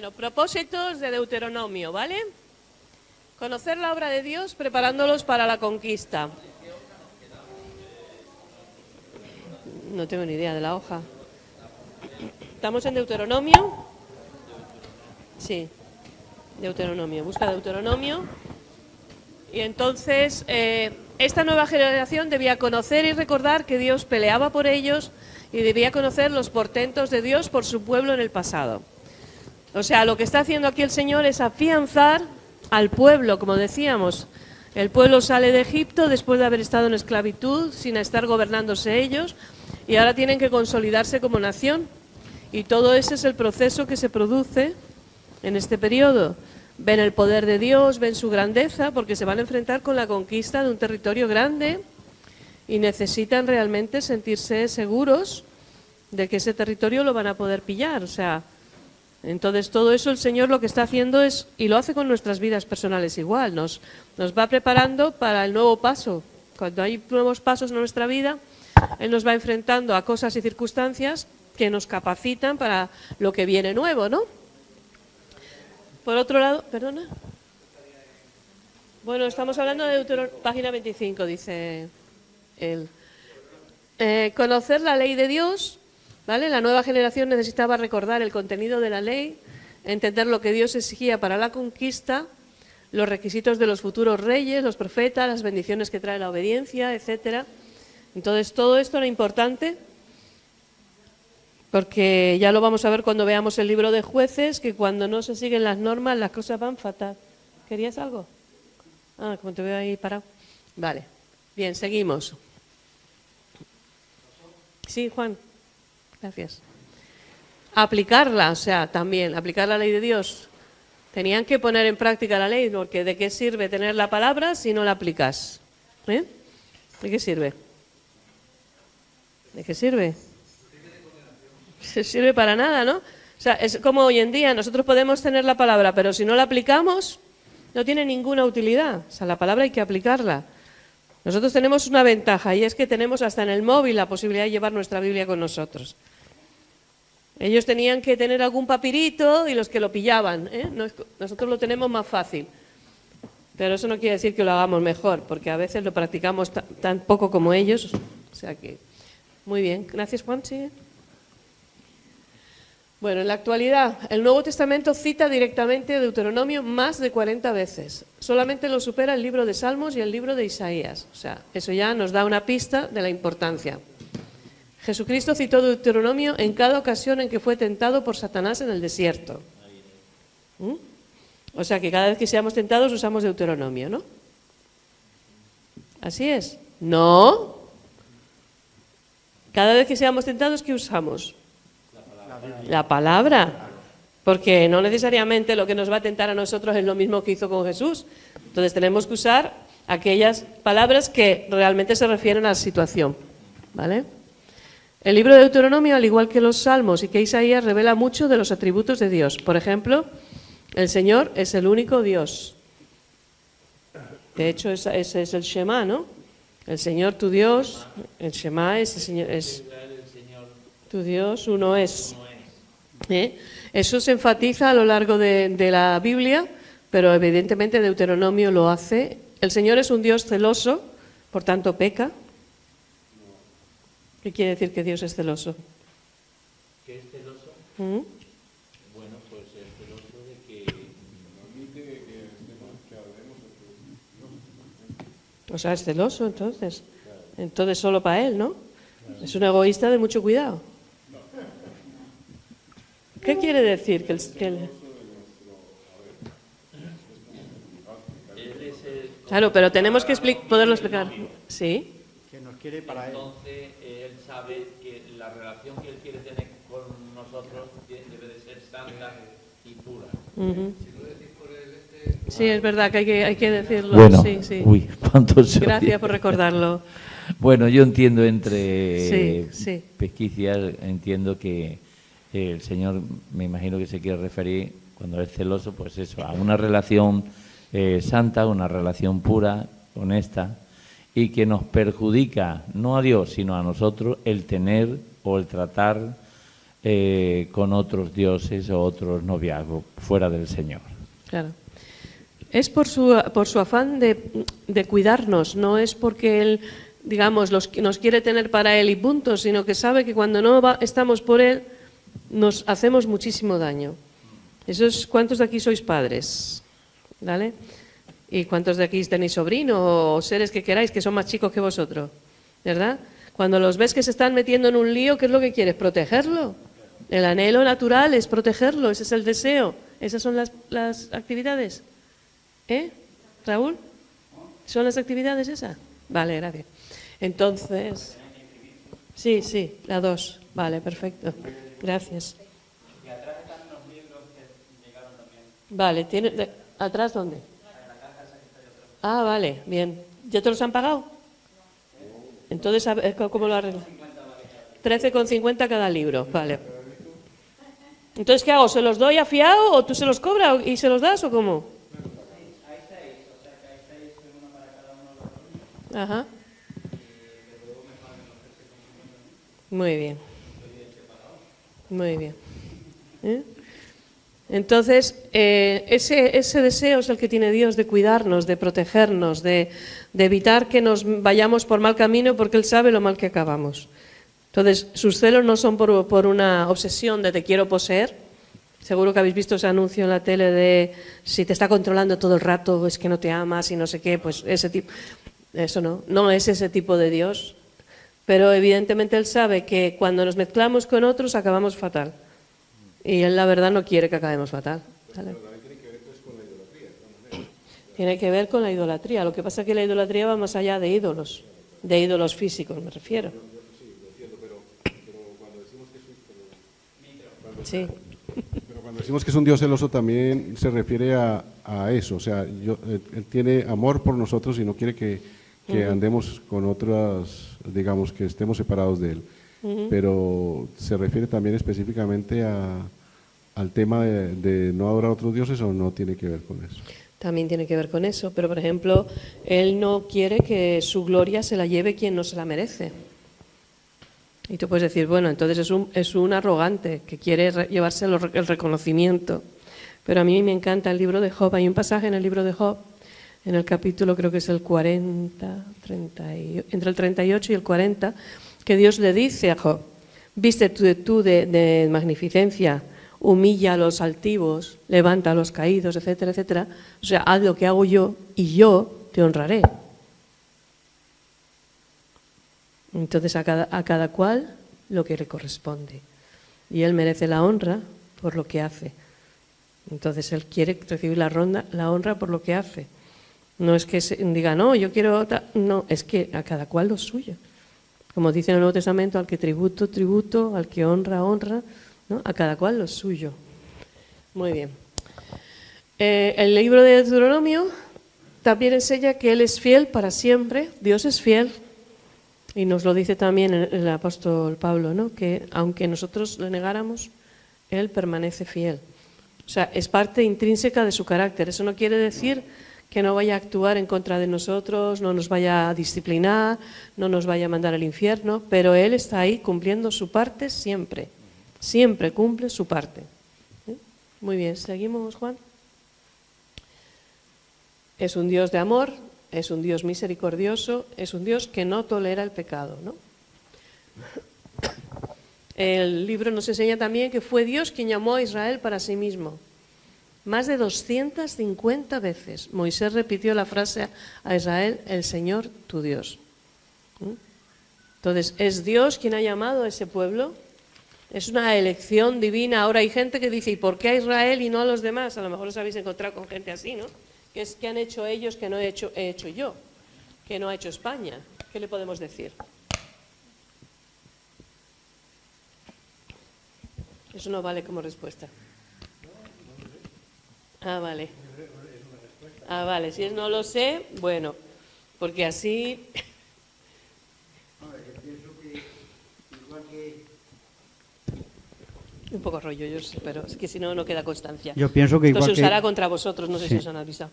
Bueno, propósitos de Deuteronomio, ¿vale? Conocer la obra de Dios preparándolos para la conquista. No tengo ni idea de la hoja. ¿Estamos en Deuteronomio? Sí, Deuteronomio. Busca Deuteronomio. Y entonces, esta nueva generación debía conocer y recordar que Dios peleaba por ellos y debía conocer los portentos de Dios por su pueblo en el pasado. O sea, lo que está haciendo aquí el Señor es afianzar al pueblo, como decíamos. El pueblo sale de Egipto después de haber estado en esclavitud, sin estar gobernándose ellos, y ahora tienen que consolidarse como nación. Y todo ese es el proceso que se produce en este periodo. Ven el poder de Dios, ven su grandeza, porque se van a enfrentar con la conquista de un territorio grande y necesitan realmente sentirse seguros de que ese territorio lo van a poder pillar. O sea, entonces todo eso el Señor lo que está haciendo es, y lo hace con nuestras vidas personales igual, nos va preparando para el nuevo paso. Cuando hay nuevos pasos en nuestra vida, Él nos va enfrentando a cosas y circunstancias que nos capacitan para lo que viene nuevo, ¿no? Por otro lado, perdona. Bueno, estamos hablando de Deuteronomio, página 25, dice él. Conocer la ley de Dios, ¿vale? La nueva generación necesitaba recordar el contenido de la ley, entender lo que Dios exigía para la conquista, los requisitos de los futuros reyes, los profetas, las bendiciones que trae la obediencia, etcétera. Entonces, todo esto era importante, porque ya lo vamos a ver cuando veamos el libro de Jueces, que cuando no se siguen las normas, las cosas van fatal. ¿Querías algo? Ah, como te veo ahí parado. Vale. Bien, seguimos. Sí, Juan. Gracias. Aplicarla, o sea, también, aplicar la ley de Dios. Tenían que poner en práctica la ley, porque ¿de qué sirve tener la palabra si no la aplicas? ¿De qué sirve? ¿De qué sirve? Se sirve para nada, ¿no? O sea, es como hoy en día, nosotros podemos tener la palabra, pero si no la aplicamos, no tiene ninguna utilidad. O sea, la palabra hay que aplicarla. Nosotros tenemos una ventaja, y es que tenemos hasta en el móvil la posibilidad de llevar nuestra Biblia con nosotros. Ellos tenían que tener algún papirito y los que lo pillaban, ¿eh? Nosotros lo tenemos más fácil. Pero eso no quiere decir que lo hagamos mejor, porque a veces lo practicamos tan poco como ellos. O sea que, muy bien. Gracias, Juan. ¿Sí? Bueno, en la actualidad, el Nuevo Testamento cita directamente Deuteronomio más de 40 veces. Solamente lo supera el libro de Salmos y el libro de Isaías. O sea, eso ya nos da una pista de la importancia. Jesucristo citó Deuteronomio en cada ocasión en que fue tentado por Satanás en el desierto. O sea, que cada vez que seamos tentados usamos Deuteronomio, ¿no? ¿Así es? No. Cada vez que seamos tentados, ¿qué usamos? La palabra, porque no necesariamente lo que nos va a tentar a nosotros es lo mismo que hizo con Jesús. Entonces tenemos que usar aquellas palabras que realmente se refieren a la situación, ¿vale? El libro de Deuteronomio, al igual que los Salmos y que Isaías, revela mucho de los atributos de Dios. Por ejemplo, el Señor es el único Dios. De hecho, ese es el Shema, ¿no? El Señor, tu Dios, el Shema es el Señor, es tu Dios, uno es. Eso se enfatiza a lo largo de la Biblia, pero evidentemente Deuteronomio lo hace. El Señor es un Dios celoso, por tanto peca. ¿Qué quiere decir que Dios es celoso? ¿Qué es celoso? Bueno, pues es celoso de que o sea, es celoso entonces. Entonces solo para Él, ¿no? Es un egoísta de mucho cuidado. ¿Qué quiere decir? Claro, pero tenemos que poderlo explicar. ¿Sí? Que nos quiere para Él. Entonces Él sabe que la relación que Él quiere tener con nosotros debe de ser santa y pura. Sí, es verdad que hay que decirlo. Bueno, sí, sí. uy, ¿cuánto se Gracias oye? por recordarlo. Bueno, yo entiendo entre Sí. pesquicias, entiendo que el Señor, me imagino que se quiere referir, cuando es celoso, pues eso, a una relación santa, una relación pura, honesta, y que nos perjudica, no a Dios, sino a nosotros, el tener o el tratar con otros dioses o otros noviazgos fuera del Señor. Claro. Es por su afán de cuidarnos, no es porque Él, digamos, nos quiere tener para Él y punto, sino que sabe que cuando no estamos por Él, nos hacemos muchísimo daño. ¿Cuántos de aquí sois padres? ¿Vale? ¿Y cuántos de aquí tenéis sobrinos o seres que queráis que son más chicos que vosotros? ¿Verdad? Cuando los ves que se están metiendo en un lío, ¿qué es lo que quieres? ¿Protegerlo? El anhelo natural es protegerlo, ese es el deseo. ¿Esas son las actividades? ¿Raúl? ¿Son las actividades esas? Vale, gracias. Entonces, sí, la 2. Vale, perfecto. Gracias. Y atrás están los libros que llegaron también. Vale, ¿atrás dónde? En la caja esa que está ahí atrás. Ah, vale, bien. ¿Ya te los han pagado? Entonces, ¿cómo lo arreglo? 13,50 cada libro, vale. Entonces, ¿qué hago? ¿Se los doy a fiado o tú se los cobras y se los das o cómo? Hay 6, o sea que hay 6, uno para cada uno de los niños. Ajá. Y luego me pagan los 13,50. Muy bien. Muy bien. Entonces, ese deseo es el que tiene Dios de cuidarnos, de protegernos, de evitar que nos vayamos por mal camino porque Él sabe lo mal que acabamos. Entonces, sus celos no son por una obsesión de te quiero poseer. Seguro que habéis visto ese anuncio en la tele de si te está controlando todo el rato, es que no te amas y no sé qué, pues ese tipo. Eso no es ese tipo de Dios. Pero evidentemente Él sabe que cuando nos mezclamos con otros acabamos fatal. Y Él la verdad no quiere que acabemos fatal. ¿Vale? Tiene que ver con la idolatría. Lo que pasa es que la idolatría va más allá de ídolos físicos me refiero. Sí. Pero cuando decimos que es un Dios celoso también se refiere a eso, o sea, Él tiene amor por nosotros y no quiere que andemos con otras, digamos, que estemos separados de Él. Pero se refiere también específicamente al tema de no adorar a otros dioses, o no tiene que ver con eso. También tiene que ver con eso, pero por ejemplo, Él no quiere que su gloria se la lleve quien no se la merece. Y tú puedes decir, bueno, entonces es un arrogante que quiere llevarse el reconocimiento. Pero a mí me encanta el libro de Job. Hay un pasaje en el libro de Job, en el capítulo, creo que es el 40, entre el 38 y el 40, que Dios le dice a Job, viste tú de magnificencia, humilla a los altivos, levanta a los caídos, etcétera, etcétera. O sea, haz lo que hago yo y yo te honraré. Entonces a cada cual lo que le corresponde. Y Él merece la honra por lo que hace. Entonces Él quiere recibir la honra por lo que hace. No es que diga, no, yo quiero otra. No, es que a cada cual lo suyo. Como dice en el Nuevo Testamento, al que tributo, tributo, al que honra, honra, ¿no? A cada cual lo suyo. Muy bien. El libro de Deuteronomio también enseña que Él es fiel para siempre. Dios es fiel. Y nos lo dice también el apóstol Pablo, ¿no? Que aunque nosotros le negáramos, Él permanece fiel. O sea, es parte intrínseca de su carácter. Eso no quiere decir que no vaya a actuar en contra de nosotros, no nos vaya a disciplinar, no nos vaya a mandar al infierno, pero Él está ahí cumpliendo su parte siempre. Siempre cumple su parte. Muy bien, seguimos, Juan. Es un Dios de amor. Es un Dios misericordioso, es un Dios que no tolera el pecado, ¿no? El libro nos enseña también que fue Dios quien llamó a Israel para sí mismo. Más de 250 veces Moisés repitió la frase a Israel, el Señor tu Dios. Entonces, ¿es Dios quien ha llamado a ese pueblo? Es una elección divina. Ahora hay gente que dice, ¿y por qué a Israel y no a los demás? A lo mejor os habéis encontrado con gente así, ¿no? Que han hecho ellos que no he hecho yo, que no ha hecho España. ¿Qué le podemos decir? Eso no vale como respuesta. Ah, vale. Ah, vale. Si es no lo sé, bueno, porque así... Un poco rollo, yo sé, pero es que si no, no queda constancia. Yo pienso que esto igual se usará contra vosotros, no sé sí. si os han avisado.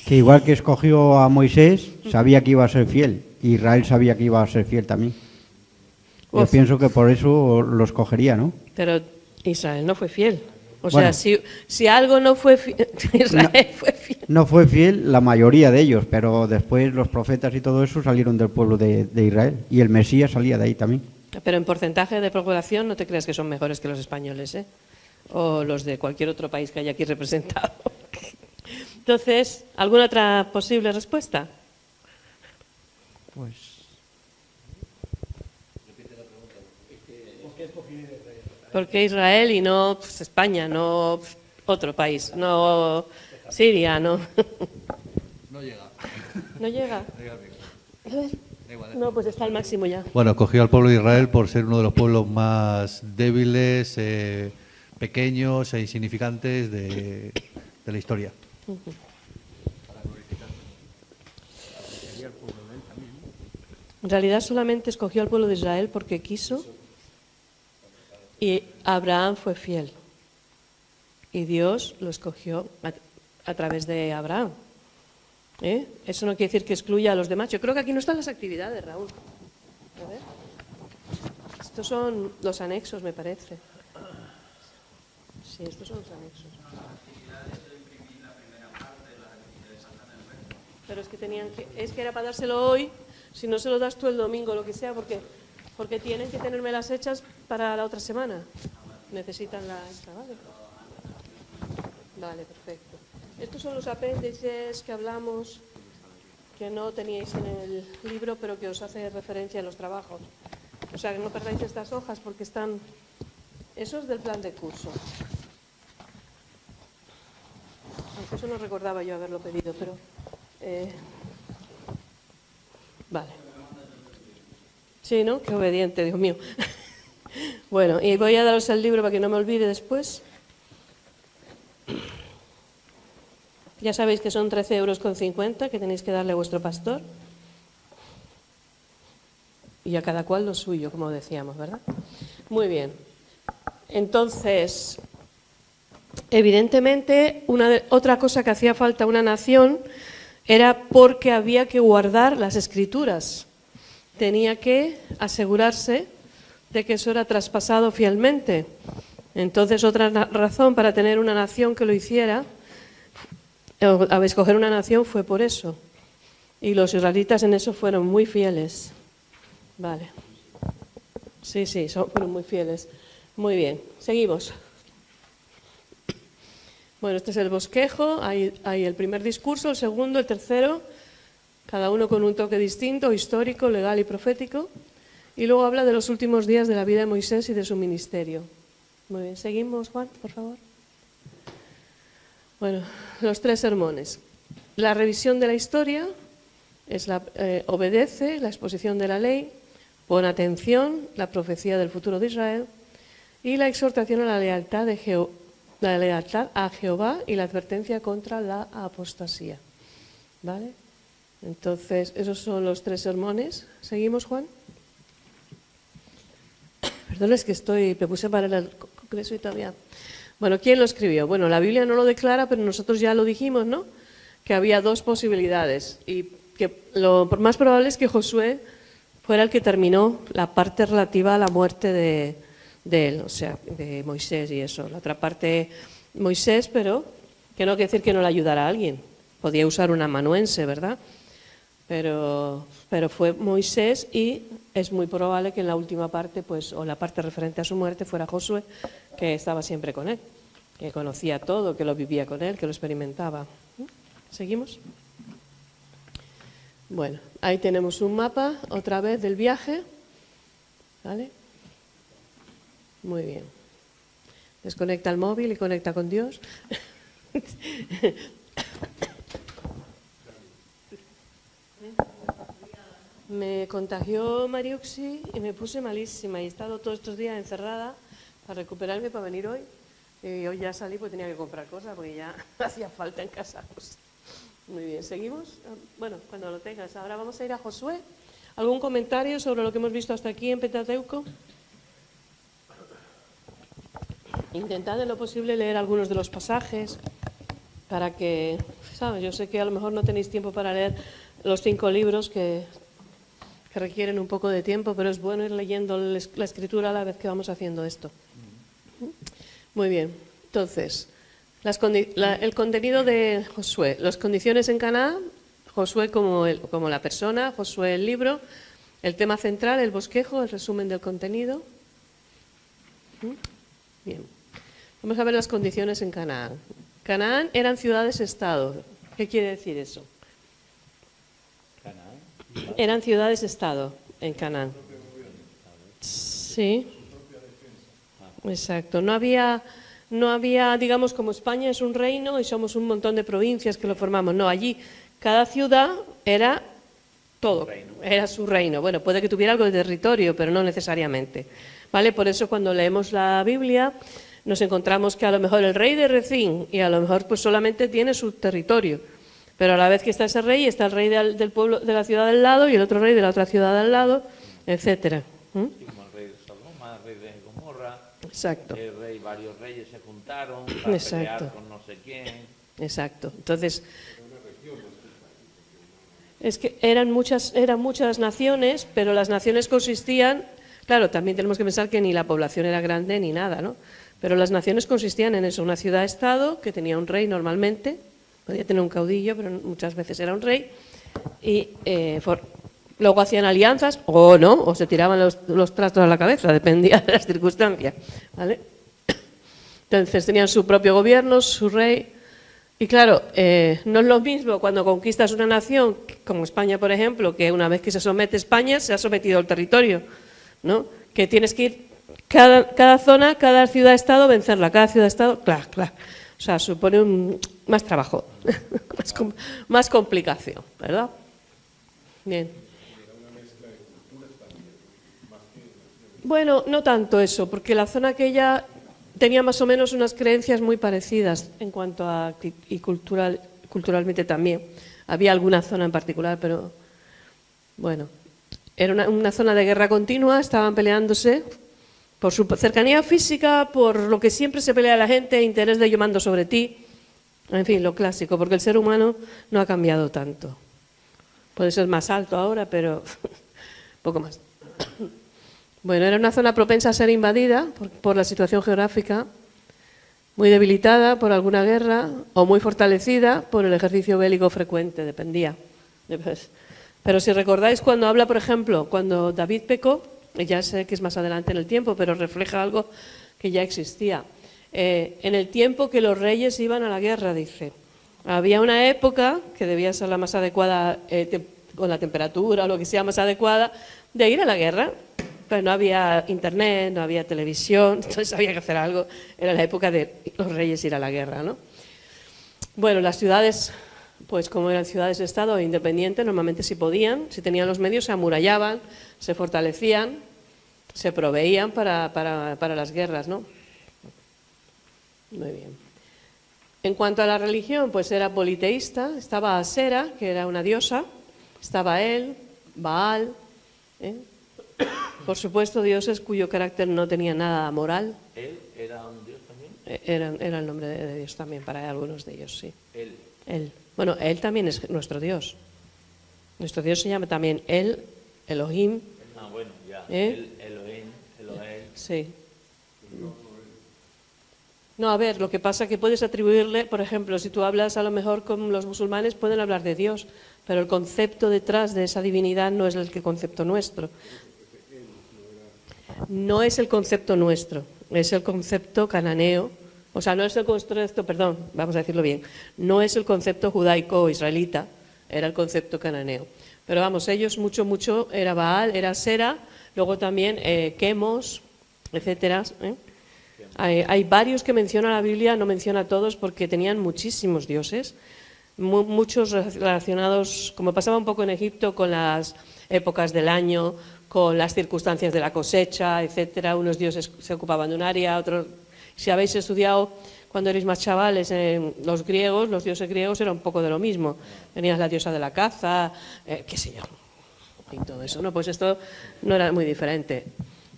Que igual que escogió a Moisés, sabía que iba a ser fiel. Israel sabía que iba a ser fiel también. Yo Uf. pienso que por eso los cogería, ¿no? Pero Israel no fue fiel. O Bueno. sea, si algo no fue fiel, Israel fue fiel. No fue fiel la mayoría de ellos, pero después los profetas y todo eso salieron del pueblo de Israel. Y el Mesías salía de ahí también. Pero en porcentaje de población no te creas que son mejores que los españoles, ¿eh? O los de cualquier otro país que haya aquí representado. Entonces, ¿alguna otra posible respuesta? Pues ¿Por qué Israel y no pues, España, no otro país, no Siria, no? No llega. ¿No llega? A ver. No, pues está al máximo ya. Bueno, cogió al pueblo de Israel por ser uno de los pueblos más débiles, pequeños e insignificantes de la historia. En realidad solamente escogió al pueblo de Israel porque quiso y Abraham fue fiel. Y Dios lo escogió a través de Abraham. ¿Eh? Eso no quiere decir que excluya a los demás. Yo creo que aquí no están las actividades, Raúl. A ver. Estos son los anexos, me parece. Sí, estos son los anexos. Pero es que es que era para dárselo hoy, si no se lo das tú el domingo, lo que sea, porque tienen que tenérmelas hechas para la otra semana. Necesitan la esta, ¿vale? Vale, perfecto. Estos son los apéndices que hablamos, que no teníais en el libro, pero que os hace referencia en los trabajos. O sea, que no perdáis estas hojas porque están... Eso es del plan de curso. Aunque eso no recordaba yo haberlo pedido, pero... Vale. Sí, ¿no? Qué obediente, Dios mío. Bueno, y voy a daros el libro para que no me olvide después. Ya sabéis que son 13,50 € que tenéis que darle a vuestro pastor. Y a cada cual lo suyo, como decíamos, ¿verdad? Muy bien. Entonces, evidentemente, otra cosa que hacía falta a una nación era porque había que guardar las escrituras. Tenía que asegurarse de que eso era traspasado fielmente. Entonces, otra razón para tener una nación que lo hiciera, a escoger una nación, fue por eso. Y los israelitas en eso fueron muy fieles. Vale. Sí, fueron muy fieles. Muy bien, seguimos. Bueno, este es el bosquejo, hay el primer discurso, el segundo, el tercero, cada uno con un toque distinto, histórico, legal y profético. Y luego habla de los últimos días de la vida de Moisés y de su ministerio. Muy bien, seguimos, Juan, por favor. Bueno, los 3 sermones. La revisión de la historia es obedece, la exposición de la ley, pon atención, la profecía del futuro de Israel y la exhortación a la lealtad a Jehová y la advertencia contra la apostasía. ¿Vale? Entonces, esos son los 3 sermones. ¿Seguimos, Juan? Perdón, es que me puse para el congreso y todavía... Bueno, ¿quién lo escribió? Bueno, la Biblia no lo declara, pero nosotros ya lo dijimos, ¿no? Que había 2 posibilidades y que lo más probable es que Josué fuera el que terminó la parte relativa a la muerte de él, o sea, de Moisés y eso. La otra parte, Moisés, pero que no quiere decir que no le ayudara a alguien. Podía usar un amanuense, ¿verdad? Pero fue Moisés y es muy probable que en la última parte, pues, o la parte referente a su muerte, fuera Josué, que estaba siempre con él, que conocía todo, que lo vivía con él, que lo experimentaba. ¿Seguimos? Bueno, ahí tenemos un mapa, otra vez, del viaje. ¿Vale? Muy bien. Desconecta el móvil y conecta con Dios. Me contagió Mariuxi y me puse malísima y he estado todos estos días encerrada para recuperarme para venir hoy. Y hoy ya salí porque tenía que comprar cosas porque ya hacía falta en casa. Pues. Muy bien, ¿seguimos? Bueno, cuando lo tengas. Ahora vamos a ir a Josué. ¿Algún comentario sobre lo que hemos visto hasta aquí en Pentateuco? Intentad en lo posible leer algunos de los pasajes para que, ¿sabes? Yo sé que a lo mejor no tenéis tiempo para leer los 5 libros que que requieren un poco de tiempo, pero es bueno ir leyendo la escritura a la vez que vamos haciendo esto. Muy bien, entonces, el contenido de Josué, las condiciones en Canaán, Josué como la persona, Josué el libro, el tema central, el bosquejo, el resumen del contenido. Bien, vamos a ver las condiciones en Canaán. Canaán eran ciudades-estado. ¿Qué quiere decir eso? Eran ciudades-estado en Canaán. Sí. Exacto. No había, digamos, como España es un reino y somos un montón de provincias que lo formamos. No, allí cada ciudad era todo, era su reino. Bueno, puede que tuviera algo de territorio, pero no necesariamente. ¿Vale? Por eso cuando leemos la Biblia nos encontramos que a lo mejor el rey de Rezín y a lo mejor pues solamente tiene su territorio. Pero a la vez que está ese rey, está el rey del pueblo, de la ciudad del lado y el otro rey de la otra ciudad al lado, etcétera. Como el rey de Sodoma, el rey de Gomorra. Exacto. Varios reyes se juntaron para pelear con no sé quién. Exacto. Entonces, es que eran muchas naciones, pero las naciones consistían, claro, también tenemos que pensar que ni la población era grande ni nada, ¿no? Pero las naciones consistían en eso, una ciudad-estado que tenía un rey normalmente, podía tener un caudillo, pero muchas veces era un rey, y luego hacían alianzas, o no, o se tiraban los trastos a la cabeza, dependía de las circunstancias, ¿vale? Entonces tenían su propio gobierno, su rey, y claro, no es lo mismo cuando conquistas una nación, como España, por ejemplo, que una vez que se somete España, se ha sometido al territorio, ¿no? Que tienes que ir cada zona, cada ciudad-estado, vencerla, cada ciudad-estado, claro. O sea, supone más trabajo, más complicación, ¿verdad? Bien. Bueno, no tanto eso, porque la zona aquella tenía más o menos unas creencias muy parecidas en cuanto a y culturalmente también. Había alguna zona en particular, pero bueno, era una zona de guerra continua, estaban peleándose por su cercanía física, por lo que siempre se pelea la gente, interés de yo mando sobre ti, en fin, lo clásico, porque el ser humano no ha cambiado tanto. Puede ser más alto ahora, pero poco más. Bueno, era una zona propensa a ser invadida por la situación geográfica, muy debilitada por alguna guerra o muy fortalecida por el ejercicio bélico frecuente, dependía. Pero si recordáis cuando habla, por ejemplo, cuando David pecó, ya sé que es más adelante en el tiempo, pero refleja algo que ya existía. En el tiempo que los reyes iban a la guerra, dice, había una época que debía ser la más adecuada, con la temperatura o lo que sea más adecuada, de ir a la guerra. Pero no había internet, no había televisión, entonces había que hacer algo. Era la época de los reyes ir a la guerra, ¿no? Bueno, las ciudades, pues como eran ciudades de Estado independientes, normalmente si podían, si tenían los medios, se amurallaban, se fortalecían, se proveían para las guerras, ¿no? Muy bien. En cuanto a la religión, pues era politeísta, estaba Asera, que era una diosa, estaba él, Baal, por supuesto, dioses cuyo carácter no tenía nada moral. ¿Él era un dios también? Era el nombre de Dios también para algunos de ellos, sí. Él. Bueno, él también es nuestro Dios. Nuestro Dios se llama también él, Elohim. Ah, bueno, ya. Elohim. Sí. No, a ver, lo que pasa es que puedes atribuirle, por ejemplo, si tú hablas a lo mejor con los musulmanes, pueden hablar de Dios, pero el concepto detrás de esa divinidad no es el concepto nuestro. No es el concepto nuestro, es el concepto cananeo, o sea, no es el concepto, perdón, vamos a decirlo bien, no es el concepto judaico o israelita, era el concepto cananeo. Pero vamos, ellos mucho, era Baal, era Sera, luego también Quemos, etcétera. Hay varios que menciona la Biblia, no menciona a todos porque tenían muchísimos dioses, muchos relacionados, como pasaba un poco en Egipto, con las épocas del año, con las circunstancias de la cosecha, etcétera. Unos dioses se ocupaban de un área, otros... Si habéis estudiado cuando erais más chavales, los griegos, los dioses griegos era un poco de lo mismo. Tenías la diosa de la caza, qué sé yo, y todo eso, ¿no? Pues esto no era muy diferente.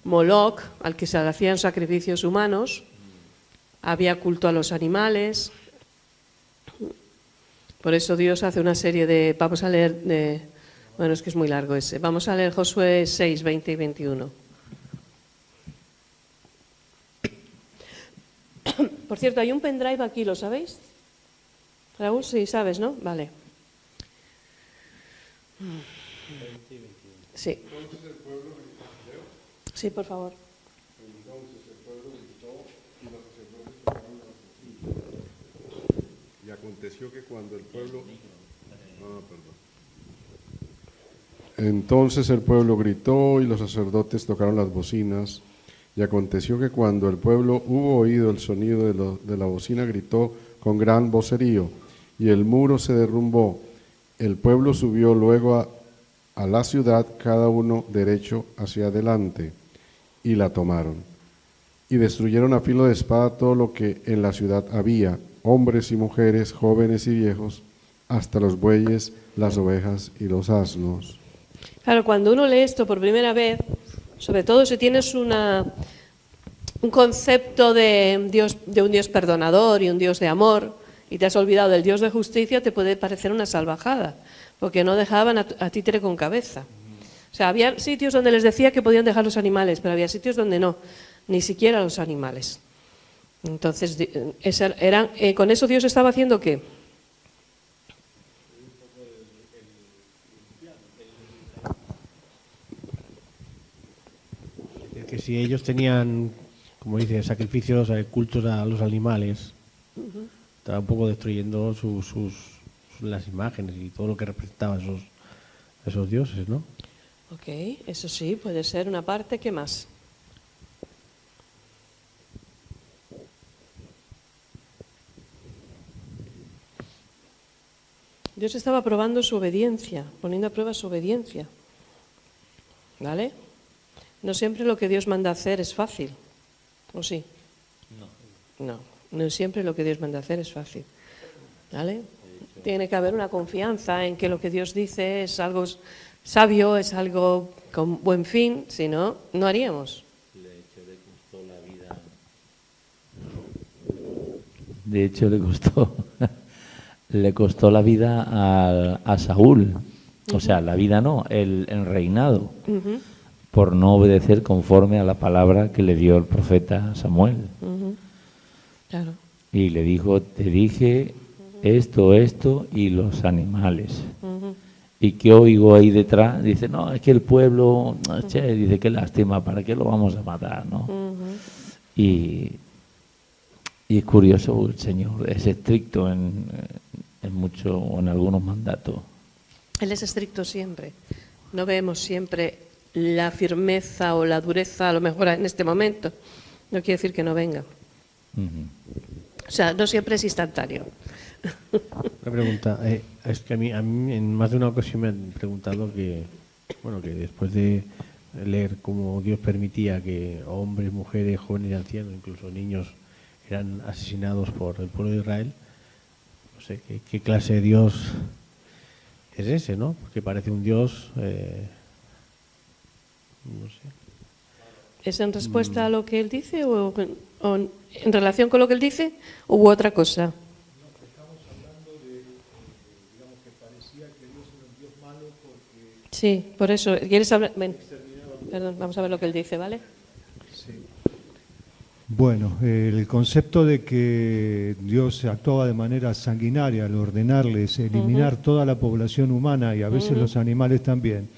Moloch, al que se hacían sacrificios humanos, había culto a los animales. Por eso Dios hace una serie de... Vamos a leer Bueno, es que es muy largo ese. Vamos a leer Josué 6, 20 y 21. Por cierto, hay un pendrive aquí, ¿lo sabéis? Raúl, sí, sabes, ¿no? Vale. Sí. Sí, por favor. Y aconteció que cuando el pueblo... Entonces el pueblo gritó y los sacerdotes tocaron las bocinas. Y aconteció que cuando el pueblo hubo oído el sonido de la bocina, gritó con gran vocerío, y el muro se derrumbó. El pueblo subió luego a la ciudad, cada uno derecho hacia adelante, y la tomaron. Y destruyeron a filo de espada todo lo que en la ciudad había, hombres y mujeres, jóvenes y viejos, hasta los bueyes, las ovejas y los asnos. Claro, cuando uno lee esto por primera vez, sobre todo si tienes un concepto de un Dios perdonador y un Dios de amor, y te has olvidado del Dios de justicia, te puede parecer una salvajada, porque no dejaban a títere con cabeza. O sea, había sitios donde les decía que podían dejar los animales, pero había sitios donde no, ni siquiera los animales. Entonces, con eso Dios estaba haciendo ¿qué? Que si ellos tenían, como dicen, sacrificios, cultos a los animales, estaba un poco destruyendo las imágenes y todo lo que representaban esos dioses, ¿no? Ok, eso sí, puede ser una parte. ¿Qué más? Dios estaba probando su obediencia, poniendo a prueba su obediencia. ¿Vale? No siempre lo que Dios manda hacer es fácil, ¿o sí? No siempre lo que Dios manda hacer es fácil, ¿vale? Tiene que haber una confianza en que lo que Dios dice es algo sabio, es algo con buen fin, si no, no haríamos. De hecho, le costó la vida a Saúl, o sea, la vida no, el reinado. Por no obedecer conforme a la palabra que le dio el profeta Samuel. Claro. Y le dijo, te dije esto y los animales. Y que oigo ahí detrás, dice, no, es que el pueblo, dice, qué lástima, ¿para qué lo vamos a matar? ¿No? Y es curioso, el Señor es estricto en algunos mandatos. Él es estricto siempre. No vemos siempre la firmeza o la dureza, a lo mejor en este momento. No quiere decir que no venga. O sea, no siempre es instantáneo. Una pregunta. Es que a mí en más de una ocasión me han preguntado que después de leer cómo Dios permitía que hombres, mujeres, jóvenes y ancianos, incluso niños, eran asesinados por el pueblo de Israel, no sé, ¿qué clase de Dios es ese, no? Porque parece un Dios... no sé. ¿Es en respuesta a lo que él dice o en relación con lo que él dice u otra cosa? No, estamos hablando de, digamos que parecía que Dios era un Dios malo porque... Sí, por eso. ¿Quieres hablar? Ven. Perdón, vamos a ver lo que él dice, ¿vale? Sí. Bueno, el concepto de que Dios actuaba de manera sanguinaria al ordenarles eliminar toda la población humana y a veces los animales también,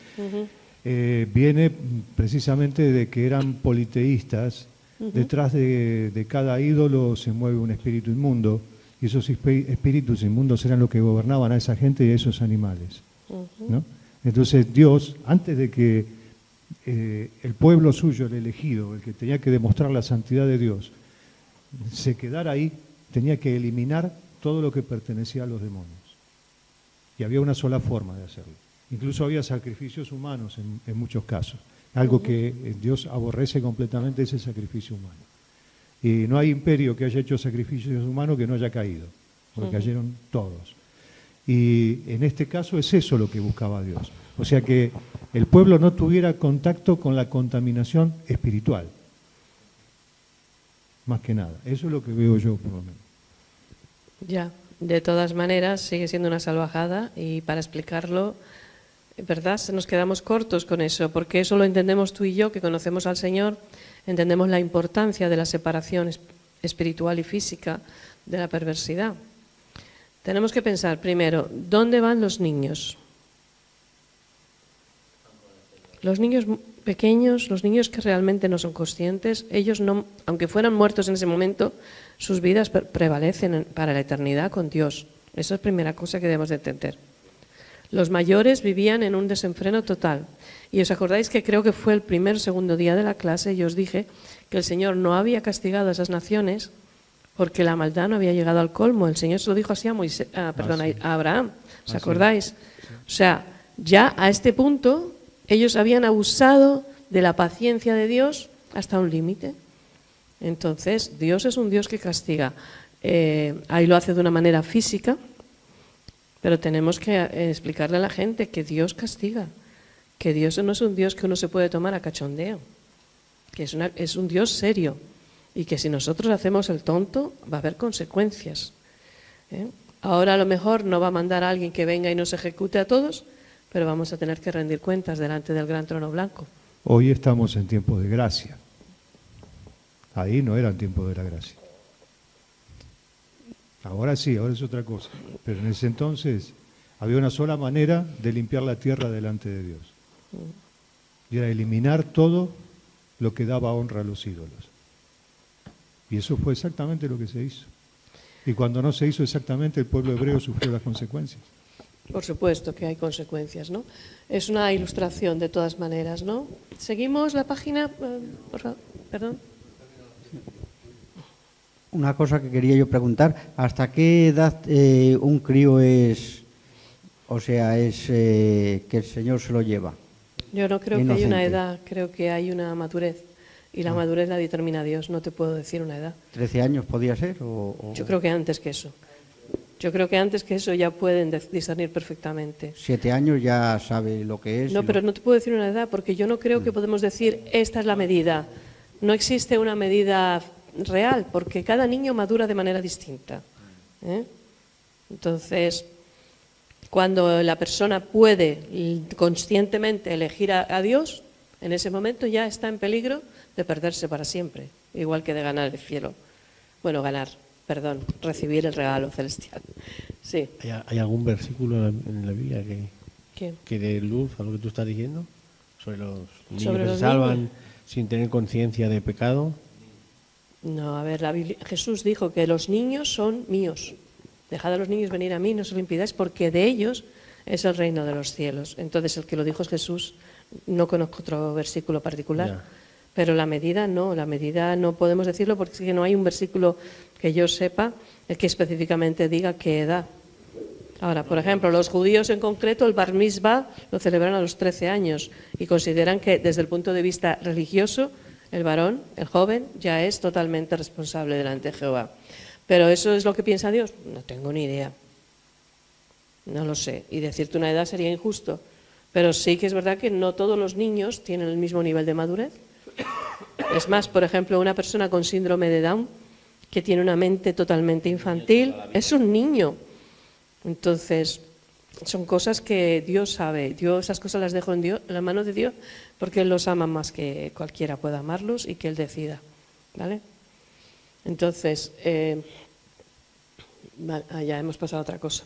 viene precisamente de que eran politeístas. Detrás de cada ídolo se mueve un espíritu inmundo y esos espíritus inmundos eran los que gobernaban a esa gente y a esos animales, ¿no? Entonces Dios, antes de que el pueblo suyo, el elegido, el que tenía que demostrar la santidad de Dios, se quedara ahí, tenía que eliminar todo lo que pertenecía a los demonios. Y había una sola forma de hacerlo. Incluso había sacrificios humanos en muchos casos. Algo que Dios aborrece completamente, ese sacrificio humano. Y no hay imperio que haya hecho sacrificios humanos que no haya caído, porque cayeron todos. Y en este caso es eso lo que buscaba Dios. O sea, que el pueblo no tuviera contacto con la contaminación espiritual. Más que nada. Eso es lo que veo yo, por lo menos. Ya, de todas maneras, sigue siendo una salvajada y para explicarlo ¿verdad? Nos quedamos cortos con eso, porque eso lo entendemos tú y yo, que conocemos al Señor, entendemos la importancia de la separación espiritual y física de la perversidad. Tenemos que pensar primero, ¿dónde van los niños? Los niños pequeños, los niños que realmente no son conscientes, ellos no, aunque fueran muertos en ese momento, sus vidas prevalecen para la eternidad con Dios. Esa es la primera cosa que debemos de entender. Los mayores vivían en un desenfreno total. Y os acordáis que creo que fue el primer o segundo día de la clase, y os dije que el Señor no había castigado a esas naciones porque la maldad no había llegado al colmo. El Señor se lo dijo así a a Abraham. ¿Os acordáis? O sea, ya a este punto ellos habían abusado de la paciencia de Dios hasta un límite. Entonces, Dios es un Dios que castiga. Ahí lo hace de una manera física, pero tenemos que explicarle a la gente que Dios castiga, que Dios no es un Dios que uno se puede tomar a cachondeo, que es un Dios serio y que si nosotros hacemos el tonto va a haber consecuencias. Ahora a lo mejor no va a mandar a alguien que venga y nos ejecute a todos, pero vamos a tener que rendir cuentas delante del gran trono blanco. Hoy estamos en tiempo de gracia. Ahí no era el tiempo de la gracia. Ahora sí, ahora es otra cosa. Pero en ese entonces había una sola manera de limpiar la tierra delante de Dios. Y era eliminar todo lo que daba honra a los ídolos. Y eso fue exactamente lo que se hizo. Y cuando no se hizo exactamente, el pueblo hebreo sufrió las consecuencias. Por supuesto que hay consecuencias, ¿no? Es una ilustración de todas maneras, ¿no? Seguimos la página, por favor, perdón. Una cosa que quería yo preguntar, ¿hasta qué edad un crío es, o sea, es que el Señor se lo lleva? Yo no creo que Inocente. haya una edad, creo que hay una madurez. Y la madurez la determina Dios, no te puedo decir una edad. ¿13 años podía ser? Yo creo que antes que eso. Yo creo que antes que eso ya pueden discernir perfectamente. 7 años ya sabe lo que es. No, pero no te puedo decir una edad, porque yo no creo que podemos decir, esta es la medida. No existe una medida real, porque cada niño madura de manera distinta. Entonces, cuando la persona puede conscientemente elegir a Dios, en ese momento ya está en peligro de perderse para siempre, igual que de ganar el cielo. Bueno, recibir el regalo celestial. Sí. ¿Hay algún versículo en la Biblia ¿Qué? que dé luz a lo que tú estás diciendo? Sobre los niños ¿Sobre que los se salvan niños? sin tener conciencia de pecado. No, a ver, Jesús dijo que los niños son míos. Dejad a los niños venir a mí, no se lo impidáis, porque de ellos es el reino de los cielos. Entonces, el que lo dijo es Jesús. No conozco otro versículo particular. Ya. Pero la medida no podemos decirlo porque es que no hay un versículo que yo sepa que específicamente diga qué edad. Ahora, por ejemplo, los judíos en concreto, el Bar Mitzvah lo celebran a los 13 años y consideran que desde el punto de vista religioso, el varón, el joven, ya es totalmente responsable delante de Jehová. ¿Pero eso es lo que piensa Dios? No tengo ni idea. No lo sé. Y decirte una edad sería injusto. Pero sí que es verdad que no todos los niños tienen el mismo nivel de madurez. Es más, por ejemplo, una persona con síndrome de Down, que tiene una mente totalmente infantil, es un niño. Entonces, son cosas que Dios sabe. Yo esas cosas las dejo en la mano de Dios, porque Él los ama más que cualquiera pueda amarlos y que Él decida. ¿Vale? Entonces, ya hemos pasado a otra cosa.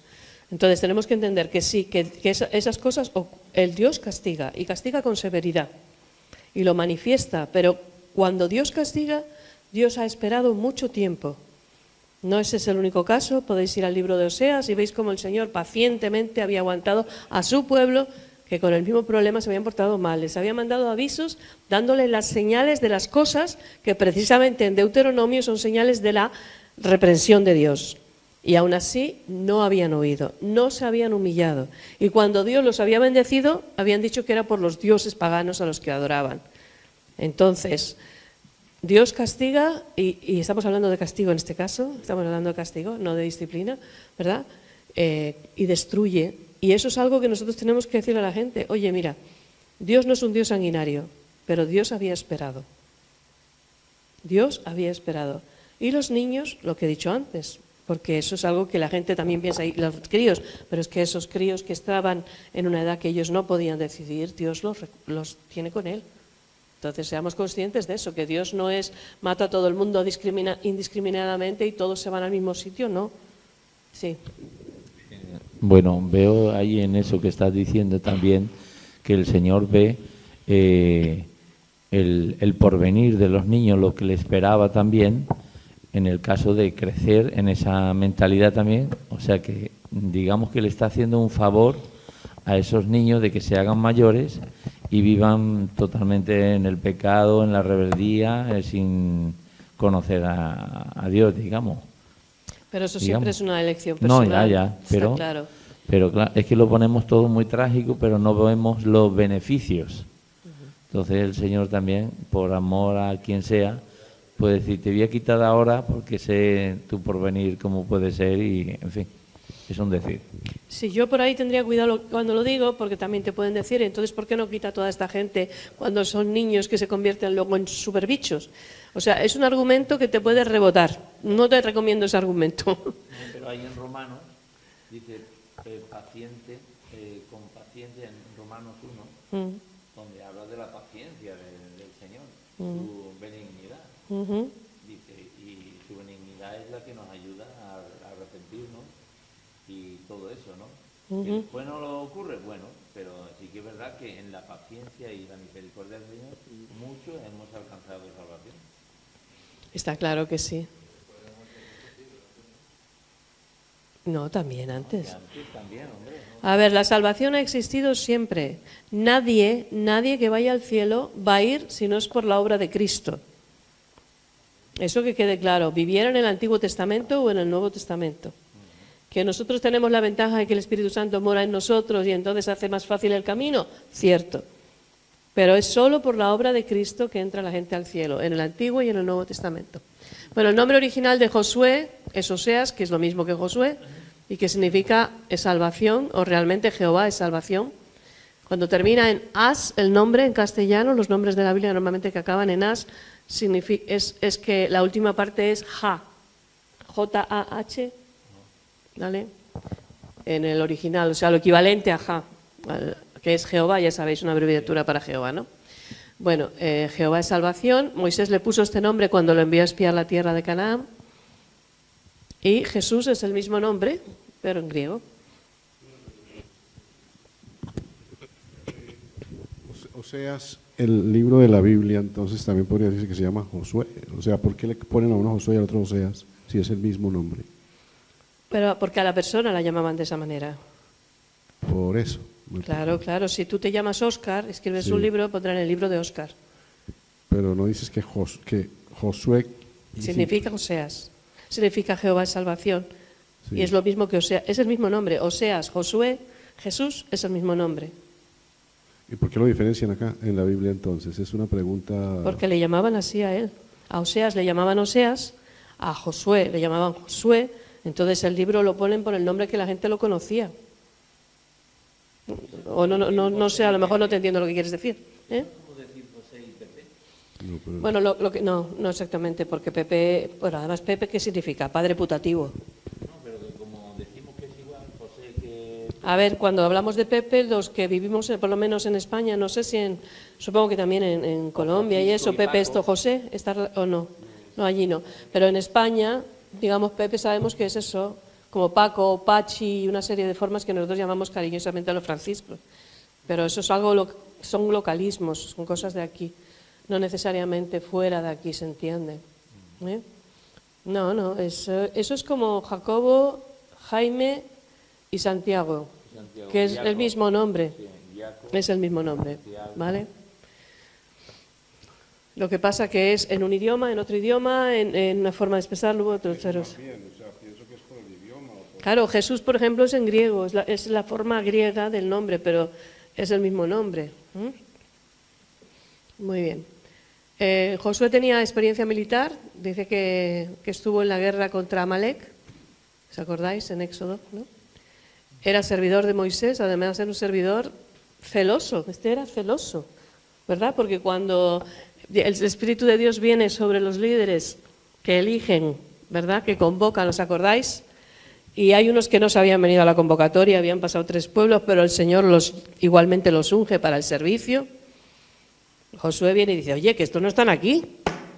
Entonces, tenemos que entender que sí, que esas cosas el Dios castiga, y castiga con severidad, y lo manifiesta, pero cuando Dios castiga, Dios ha esperado mucho tiempo. No ese es el único caso, podéis ir al libro de Oseas y veis cómo el Señor pacientemente había aguantado a su pueblo que con el mismo problema se habían portado mal. Les había mandado avisos dándole las señales de las cosas que precisamente en Deuteronomio son señales de la reprensión de Dios. Y aún así no habían oído, no se habían humillado. Y cuando Dios los había bendecido, habían dicho que era por los dioses paganos a los que adoraban. Entonces, Dios castiga, y estamos hablando de castigo en este caso, estamos hablando de castigo, no de disciplina, ¿verdad? Y destruye. Y eso es algo que nosotros tenemos que decirle a la gente. Oye, mira, Dios no es un Dios sanguinario, pero Dios había esperado. Dios había esperado. Y los niños, lo que he dicho antes, porque eso es algo que la gente también piensa, y los críos, pero es que esos críos que estaban en una edad que ellos no podían decidir, Dios los tiene con él. Entonces seamos conscientes de eso, que Dios no es mata a todo el mundo indiscriminadamente y todos se van al mismo sitio, no. Sí. Bueno, veo ahí en eso que estás diciendo también que el Señor ve el porvenir de los niños, lo que le esperaba también, en el caso de crecer en esa mentalidad también. O sea que digamos que le está haciendo un favor a esos niños de que se hagan mayores y vivan totalmente en el pecado, en la rebeldía, sin conocer a Dios, digamos. Pero eso siempre es una elección personal. No, ya, pero claro. Pero claro, es que lo ponemos todo muy trágico, pero no vemos los beneficios. Entonces el Señor también, por amor a quien sea, puede decir, te voy a quitar ahora porque sé tu porvenir cómo puede ser y, en fin, es un decir. Sí, yo por ahí tendría cuidado cuando lo digo, porque también te pueden decir, entonces, ¿por qué no quita a toda esta gente cuando son niños que se convierten luego en superbichos? O sea, es un argumento que te puede rebotar. No te recomiendo ese argumento. Pero ahí en Romanos dice paciente, con paciencia, en Romanos 1, donde habla de la paciencia del Señor, su benignidad. Dice, y su benignidad es la que nos ayuda a arrepentirnos y todo eso, ¿no? Que después no lo ocurre, bueno, pero sí que es verdad que en la paciencia y la misericordia del Señor muchos hemos alcanzado salvación. Está claro que sí. No, también antes. A ver, la salvación ha existido siempre. Nadie que vaya al cielo va a ir si no es por la obra de Cristo. Eso que quede claro, viviera en el Antiguo Testamento o en el Nuevo Testamento. Que nosotros tenemos la ventaja de que el Espíritu Santo mora en nosotros y entonces hace más fácil el camino, cierto. Pero es solo por la obra de Cristo que entra la gente al cielo, en el Antiguo y en el Nuevo Testamento. Bueno, el nombre original de Josué es Oseas, que es lo mismo que Josué, y que significa es salvación, o realmente Jehová es salvación. Cuando termina en as, el nombre en castellano, los nombres de la Biblia normalmente que acaban en as, es que la última parte es ja, J-A-H, ¿vale? En el original, o sea, lo equivalente a ja, que es Jehová, ya sabéis, una abreviatura para Jehová, ¿no? Bueno, Jehová es salvación. Moisés le puso este nombre cuando lo envió a espiar la tierra de Canaán. Y Jesús es el mismo nombre, pero en griego. Oseas, el libro de la Biblia, entonces también podría decirse que se llama Josué. O sea, ¿por qué le ponen a uno Josué y al otro Oseas si es el mismo nombre? Pero porque a la persona la llamaban de esa manera. Por eso. Claro, claro. Si tú te llamas Óscar, escribes Sí. un libro, pondrán el libro de Óscar. Pero no dices que Josué Significa Oseas. Significa Jehová es salvación. Sí. Y es lo mismo que Oseas. Es el mismo nombre. Oseas, Josué, Jesús es el mismo nombre. ¿Y por qué lo diferencian acá en la Biblia entonces? Es una pregunta. Porque le llamaban así a él. A Oseas le llamaban Oseas, a Josué le llamaban Josué. Entonces el libro lo ponen por el nombre que la gente lo conocía. O no sé, a lo mejor no te entiendo lo que quieres decir. ¿Eh? No, pero- Bueno, no exactamente, porque Pepe, bueno, además Pepe, ¿qué significa? Padre putativo. A ver, cuando hablamos de Pepe, los que vivimos, por lo menos en España, no sé si supongo que también en Colombia y eso, Pepe, esto, José, está, o no, no, allí no. Pero en España, digamos, Pepe sabemos que es eso, como Paco, Pachi y una serie de formas que nosotros llamamos cariñosamente a los franciscos. Pero eso es algo, son localismos, son cosas de aquí. No necesariamente fuera de aquí, se entiende. ¿Eh? No, eso es como Jacobo, Jaime y Santiago, que es el mismo nombre. Es el mismo nombre, ¿vale? Lo que pasa que es en un idioma, en otro idioma, en una forma de expresarlo, otros ceros. Claro, Jesús, por ejemplo, es en griego, es la forma griega del nombre, pero es el mismo nombre. Muy bien. Josué tenía experiencia militar, dice que estuvo en la guerra contra Amalek, ¿os acordáis? En Éxodo, ¿no? Era servidor de Moisés, además era un servidor celoso, era celoso, ¿verdad? Porque cuando el Espíritu de Dios viene sobre los líderes que eligen ¿verdad? Que convocan, ¿os acordáis? Y hay unos que no se habían venido a la convocatoria, habían pasado 3 pueblos, pero el Señor igualmente los unge para el servicio. Josué viene y dice, oye, que estos no están aquí,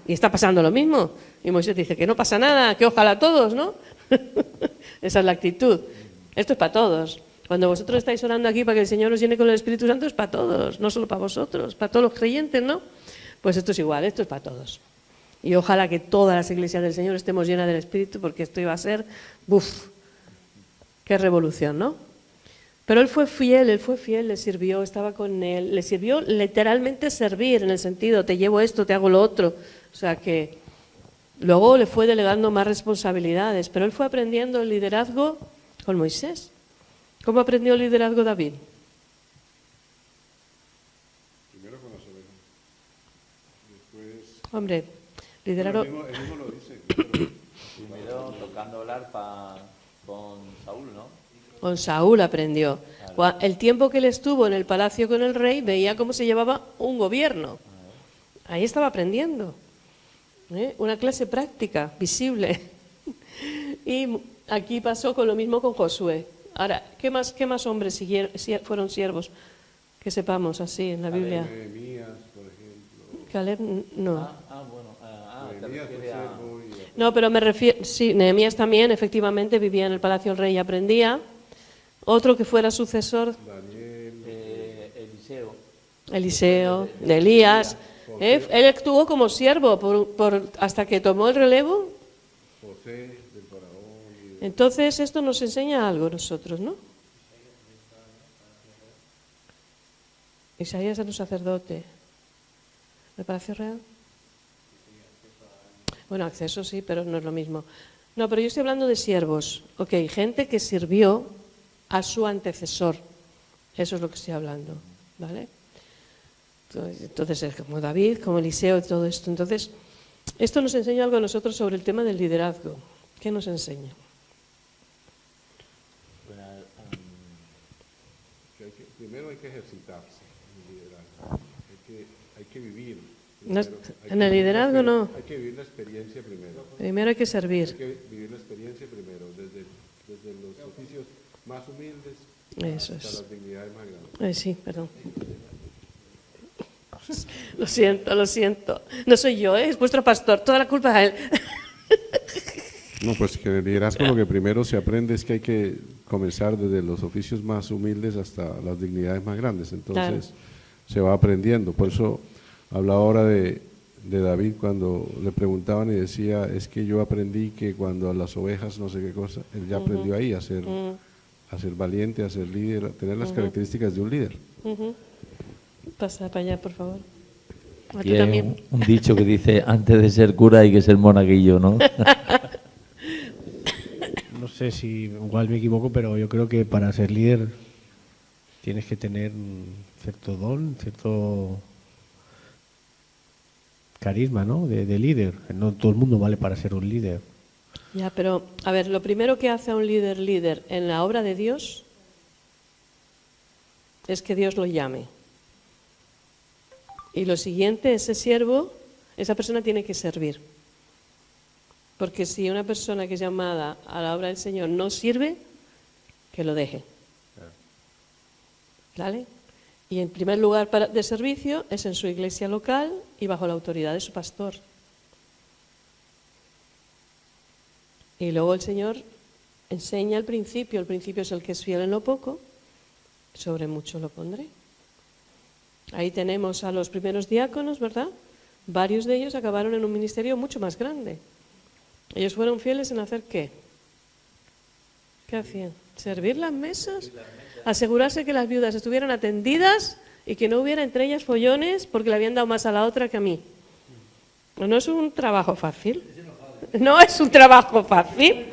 y está pasando lo mismo. Y Moisés dice, que no pasa nada, que ojalá todos, ¿no? Esa es la actitud. Esto es para todos. Cuando vosotros estáis orando aquí para que el Señor os llene con el Espíritu Santo, es para todos, no solo para vosotros, para todos los creyentes, ¿no? Pues esto es igual, esto es para todos. Y ojalá que todas las iglesias del Señor estemos llenas del Espíritu, porque esto iba a ser, ¡buf! ¡Qué revolución!, ¿no? Pero él fue fiel, le sirvió, estaba con él, le sirvió literalmente servir, en el sentido, te llevo esto, te hago lo otro. O sea que luego le fue delegando más responsabilidades, pero él fue aprendiendo el liderazgo con Moisés. ¿Cómo aprendió el liderazgo David? Primero con las ovejas. Después... Hombre, liderazgo... Él mismo lo dice. Primero tocando el arpa con Saúl, ¿no? Con Saúl aprendió. El tiempo que él estuvo en el palacio con el rey, veía cómo se llevaba un gobierno. Ahí estaba aprendiendo. Una clase práctica, visible. Y aquí pasó con lo mismo con Josué. Ahora, ¿qué más hombres fueron siervos? Que sepamos así en la Biblia. Nehemías, por ejemplo. Caleb, no. Te refieres a... No, pero me refiero... Sí, Nehemías también, efectivamente, vivía en el palacio del rey y aprendía. Otro que fuera sucesor... Eliseo, de Elías. Él actuó como siervo hasta que tomó el relevo. José, del faraón. Entonces, esto nos enseña algo nosotros, ¿no? Isaías era un sacerdote. ¿El Palacio Real? Bueno, acceso sí, pero no es lo mismo. No, pero yo estoy hablando de siervos. Ok, gente que sirvió a su antecesor. Eso es lo que estoy hablando, ¿vale? Entonces, es como David, como Eliseo, todo esto. Entonces, esto nos enseña algo a nosotros sobre el tema del liderazgo. ¿Qué nos enseña? Primero hay que ejercitarse en el liderazgo. Hay que vivir. En el liderazgo no. Hay que vivir la experiencia primero. Primero hay que servir. Hay que vivir la experiencia primero, desde los oficios más humildes Eso hasta es. las dignidades más grandes. Sí, perdón. Lo siento. No soy yo, es vuestro pastor. Toda la culpa es a él. No, pues que en el liderazgo lo que primero se aprende es que hay que comenzar desde los oficios más humildes hasta las dignidades más grandes. Entonces se va aprendiendo. Por eso hablaba ahora de David cuando le preguntaban y decía, es que yo aprendí que cuando a las ovejas no sé qué cosa, él ya aprendió ahí a ser valiente, a ser líder, a tener las características de un líder. Pasa para allá, por favor. ¿A Y tú hay también? un dicho que dice, antes de ser cura hay que ser monaguillo, ¿no? No sé si igual me equivoco, pero yo creo que para ser líder tienes que tener cierto don, cierto carisma, ¿no? De líder. No todo el mundo vale para ser un líder. Ya, pero, a ver, lo primero que hace a un líder en la obra de Dios es que Dios lo llame. Y lo siguiente, ese siervo, esa persona tiene que servir. Porque si una persona que es llamada a la obra del Señor no sirve, que lo deje. ¿Vale? Y en primer lugar de servicio es en su iglesia local y bajo la autoridad de su pastor. Y luego el Señor enseña el principio es el que es fiel en lo poco, sobre mucho lo pondré. Ahí tenemos a los primeros diáconos, ¿verdad? Varios de ellos acabaron en un ministerio mucho más grande. Ellos fueron fieles en hacer ¿qué? ¿Qué hacían? Servir las mesas, asegurarse que las viudas estuvieran atendidas y que no hubiera entre ellas follones porque le habían dado más a la otra que a mí. No es un trabajo fácil. No es un trabajo fácil.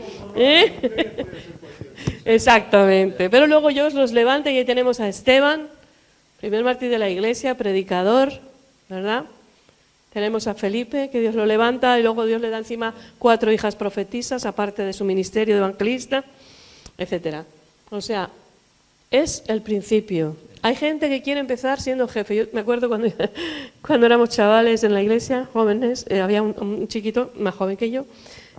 Exactamente. Pero luego Dios los levanta y ahí tenemos a Esteban, primer mártir de la iglesia, predicador, ¿verdad? Tenemos a Felipe, que Dios lo levanta, y luego Dios le da encima 4 hijas profetisas, aparte de su ministerio de evangelista, etcétera. O sea, es el principio. Hay gente que quiere empezar siendo jefe. Yo me acuerdo cuando éramos chavales en la iglesia, jóvenes, había un chiquito más joven que yo.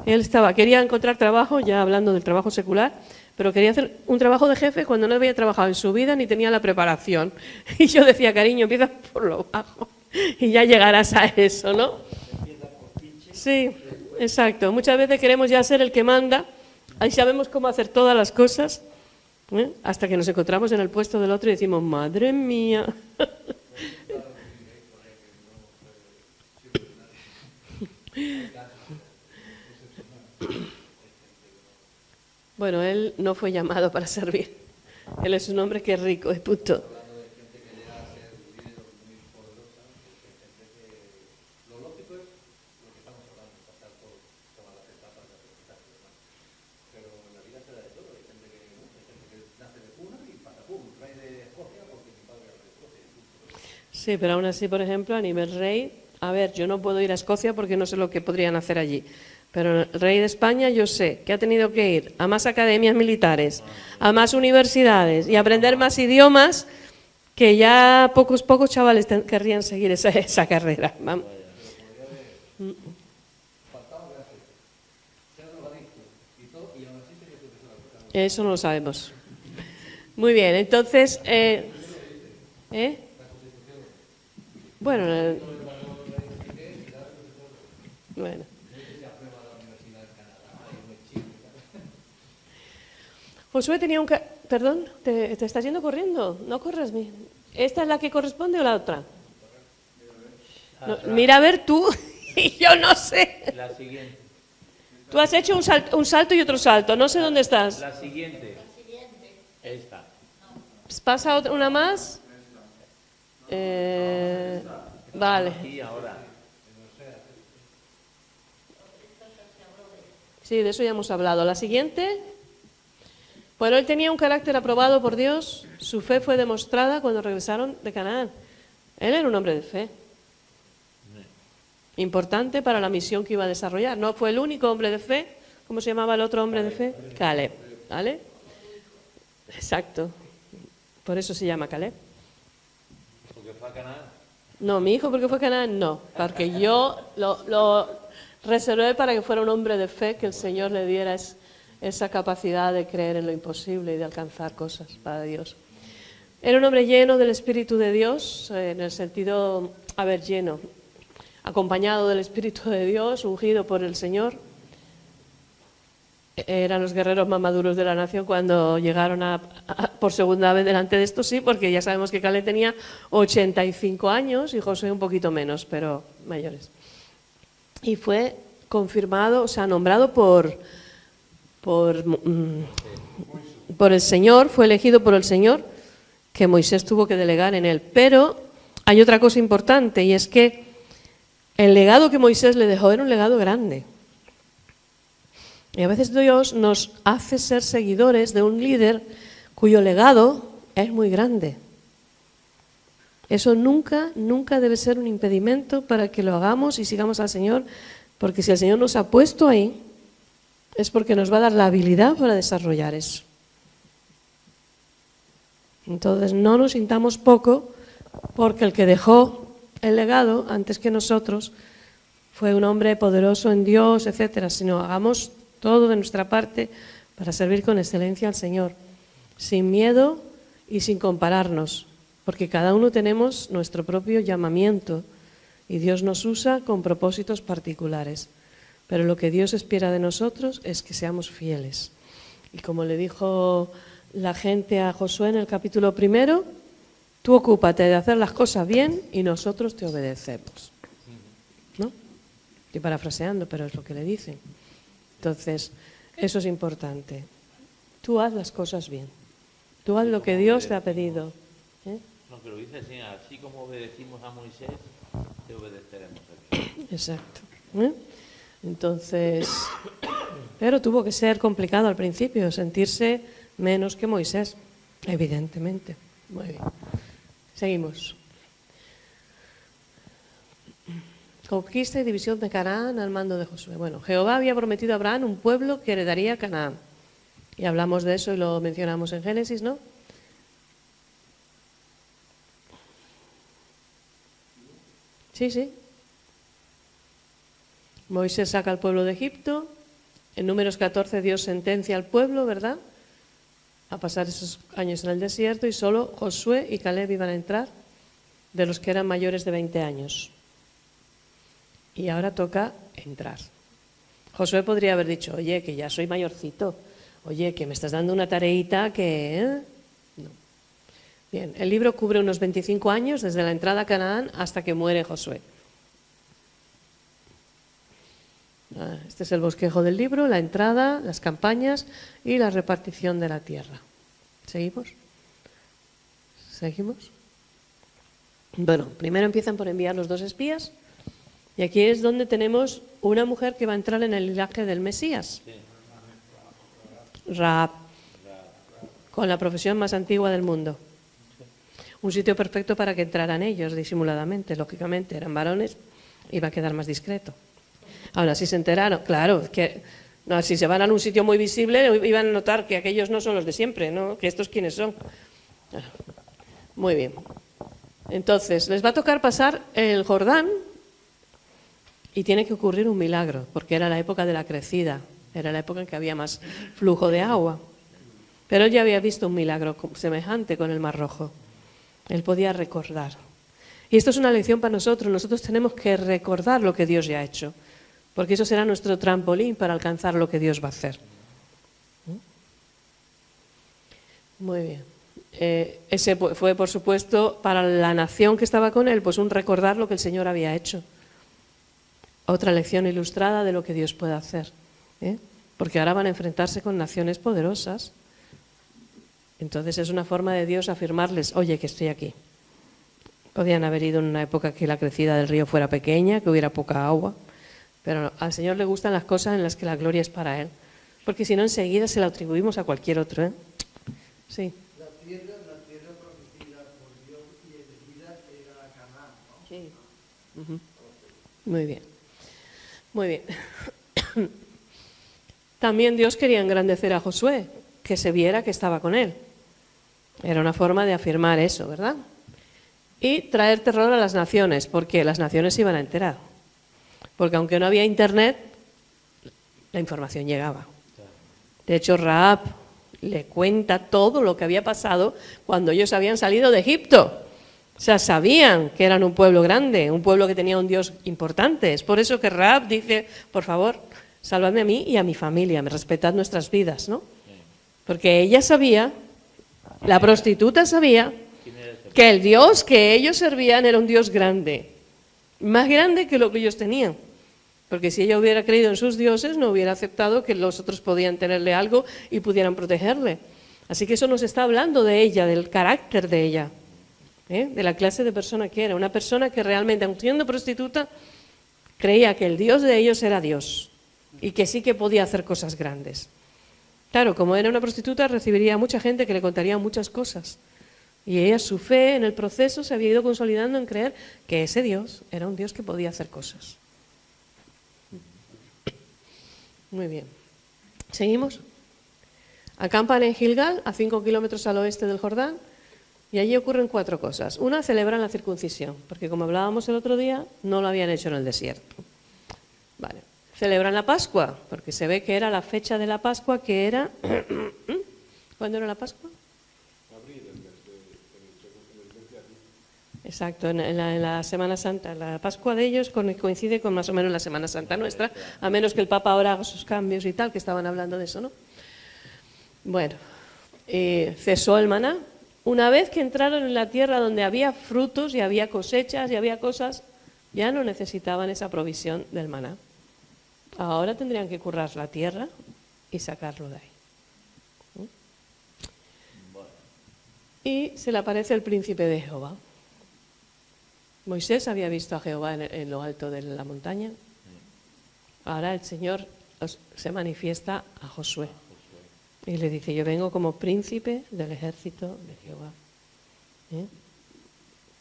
Él quería encontrar trabajo, ya hablando del trabajo secular, pero quería hacer un trabajo de jefe cuando no había trabajado en su vida ni tenía la preparación. Y yo decía, cariño, empieza por lo bajo y ya llegarás a eso, ¿no? Sí, exacto. Muchas veces queremos ya ser el que manda, ahí sabemos cómo hacer todas las cosas, hasta que nos encontramos en el puesto del otro y decimos, madre mía. Bueno, él no fue llamado para servir. Él es un hombre que es rico, y punto. Sí, pero aún así, por ejemplo, a nivel rey, a ver, yo no puedo ir a Escocia porque no sé lo que podrían hacer allí. Pero el rey de España yo sé que ha tenido que ir a más academias militares, a más universidades y aprender más idiomas, que ya pocos chavales querrían seguir esa carrera. Vamos. Eso no lo sabemos. Muy bien, entonces... Bueno, bueno. Josué tenía un... Perdón, ¿te estás yendo corriendo? No corras. ¿Esta es la que corresponde o la otra? No, mira a ver tú, y yo no sé. La siguiente. Tú has hecho un salto y otro salto, no sé dónde estás. La siguiente. Esta. ¿Pasa una más? Vale. Aquí ahora. Sí, de eso ya hemos hablado. La siguiente. Bueno, él tenía un carácter aprobado por Dios. Su fe fue demostrada cuando regresaron de Canaán. Él era un hombre de fe. Importante para la misión que iba a desarrollar. No fue el único hombre de fe. ¿Cómo se llamaba el otro hombre de fe? Caleb. ¿Vale? Exacto. Por eso se llama Caleb. ¿Porque fue a Canaán? No, mi hijo porque fue a Canaán, no. Porque yo lo reservé para que fuera un hombre de fe, que el Señor le diera esa capacidad de creer en lo imposible y de alcanzar cosas para Dios. Era un hombre lleno del Espíritu de Dios, en el sentido, lleno, acompañado del Espíritu de Dios, ungido por el Señor. Eran los guerreros más maduros de la nación cuando llegaron por segunda vez delante de esto, sí, porque ya sabemos que Caleb tenía 85 años y Josué un poquito menos, pero mayores. Y fue confirmado, nombrado por el Señor, fue elegido por el Señor, que Moisés tuvo que delegar en él. Pero hay otra cosa importante, y es que el legado que Moisés le dejó era un legado grande. Y a veces Dios nos hace ser seguidores de un líder cuyo legado es muy grande. Eso nunca debe ser un impedimento para que lo hagamos y sigamos al Señor, porque si el Señor nos ha puesto ahí, es porque nos va a dar la habilidad para desarrollar eso. Entonces no nos sintamos poco porque el que dejó el legado antes que nosotros fue un hombre poderoso en Dios, etcétera, sino hagamos todo de nuestra parte para servir con excelencia al Señor, sin miedo y sin compararnos, porque cada uno tenemos nuestro propio llamamiento y Dios nos usa con propósitos particulares. Pero lo que Dios espera de nosotros es que seamos fieles. Y como le dijo la gente a Josué en el capítulo 1, tú ocúpate de hacer las cosas bien y nosotros te obedecemos. ¿No? Estoy parafraseando, pero es lo que le dicen. Entonces, eso es importante. Tú haz las cosas bien. Tú haz lo que Dios te ha pedido. No, pero dice así como obedecimos a Moisés, te obedeceremos a ti. Exacto. Entonces, pero tuvo que ser complicado al principio, sentirse menos que Moisés, evidentemente. Muy bien. Seguimos. Conquista y división de Canaán al mando de Josué. Bueno, Jehová había prometido a Abraham un pueblo que heredaría Canaán. Y hablamos de eso y lo mencionamos en Génesis, ¿no? Sí, sí. Moisés saca al pueblo de Egipto. En Números 14 Dios sentencia al pueblo, ¿verdad?, a pasar esos años en el desierto, y solo Josué y Caleb iban a entrar, de los que eran mayores de 20 años. Y ahora toca entrar. Josué podría haber dicho, oye, que ya soy mayorcito, oye, que me estás dando una tareita que... No. Bien, el libro cubre unos 25 años, desde la entrada a Canaán hasta que muere Josué. Este es el bosquejo del libro, la entrada, las campañas y la repartición de la tierra. ¿Seguimos? ¿Seguimos? Bueno, primero empiezan por enviar los 2 espías, y aquí es donde tenemos una mujer que va a entrar en el linaje del Mesías. Rahab, con la profesión más antigua del mundo. Un sitio perfecto para que entraran ellos disimuladamente, lógicamente, eran varones, iba a quedar más discreto. Ahora, si se enteraron, claro, que no, si se van a un sitio muy visible, iban a notar que aquellos no son los de siempre, ¿no? Que estos quiénes son. Muy bien. Entonces, les va a tocar pasar el Jordán y tiene que ocurrir un milagro, porque era la época de la crecida, era la época en que había más flujo de agua. Pero él ya había visto un milagro semejante con el Mar Rojo. Él podía recordar. Y esto es una lección para nosotros. Nosotros tenemos que recordar lo que Dios ya ha hecho, porque eso será nuestro trampolín para alcanzar lo que Dios va a hacer. Muy bien. Ese fue, por supuesto, para la nación que estaba con él, pues un recordar lo que el Señor había hecho. Otra lección ilustrada de lo que Dios puede hacer. Porque ahora van a enfrentarse con naciones poderosas. Entonces es una forma de Dios afirmarles, oye, que estoy aquí. Podían haber ido en una época que la crecida del río fuera pequeña, que hubiera poca agua. Pero al Señor le gustan las cosas en las que la gloria es para Él. Porque si no, enseguida se la atribuimos a cualquier otro. Sí. La tierra prometida por Dios y elegida era Canaán, ¿no? Sí. Muy bien. Muy bien. También Dios quería engrandecer a Josué, que se viera que estaba con él. Era una forma de afirmar eso, ¿verdad? Y traer terror a las naciones, porque las naciones se iban a enterar. Porque aunque no había internet, la información llegaba. De hecho, Rahab le cuenta todo lo que había pasado cuando ellos habían salido de Egipto. O sea, sabían que eran un pueblo grande, un pueblo que tenía un Dios importante. Es por eso que Rahab dice, por favor, sálvame a mí y a mi familia, respetad nuestras vidas, ¿no? Porque ella sabía, la prostituta sabía, que el Dios que ellos servían era un Dios grande, más grande que lo que ellos tenían. Porque si ella hubiera creído en sus dioses, no hubiera aceptado que los otros podían tenerle algo y pudieran protegerle. Así que eso nos está hablando de ella, del carácter de ella, de la clase de persona que era. Una persona que realmente, aun siendo prostituta, creía que el Dios de ellos era Dios y que sí que podía hacer cosas grandes. Claro, como era una prostituta, recibiría a mucha gente que le contaría muchas cosas. Y ella, su fe en el proceso, se había ido consolidando en creer que ese Dios era un Dios que podía hacer cosas. Muy bien. ¿Seguimos? Acampan en Gilgal, a 5 kilómetros al oeste del Jordán, y allí ocurren 4 cosas. Una, celebran la circuncisión, porque como hablábamos el otro día, no lo habían hecho en el desierto. Vale. Celebran la Pascua, porque se ve que era la fecha de la Pascua, que era... ¿Cuándo era la Pascua? Exacto, en la Semana Santa. La Pascua de ellos coincide con más o menos la Semana Santa nuestra, a menos que el Papa ahora haga sus cambios y tal, que estaban hablando de eso, ¿no? Bueno, cesó el maná. Una vez que entraron en la tierra donde había frutos y había cosechas y había cosas, ya no necesitaban esa provisión del maná. Ahora tendrían que currar la tierra y sacarlo de ahí. Y se le aparece el príncipe de Jehová. Moisés había visto a Jehová en lo alto de la montaña. Ahora el Señor se manifiesta a Josué. Y le dice, yo vengo como príncipe del ejército de Jehová.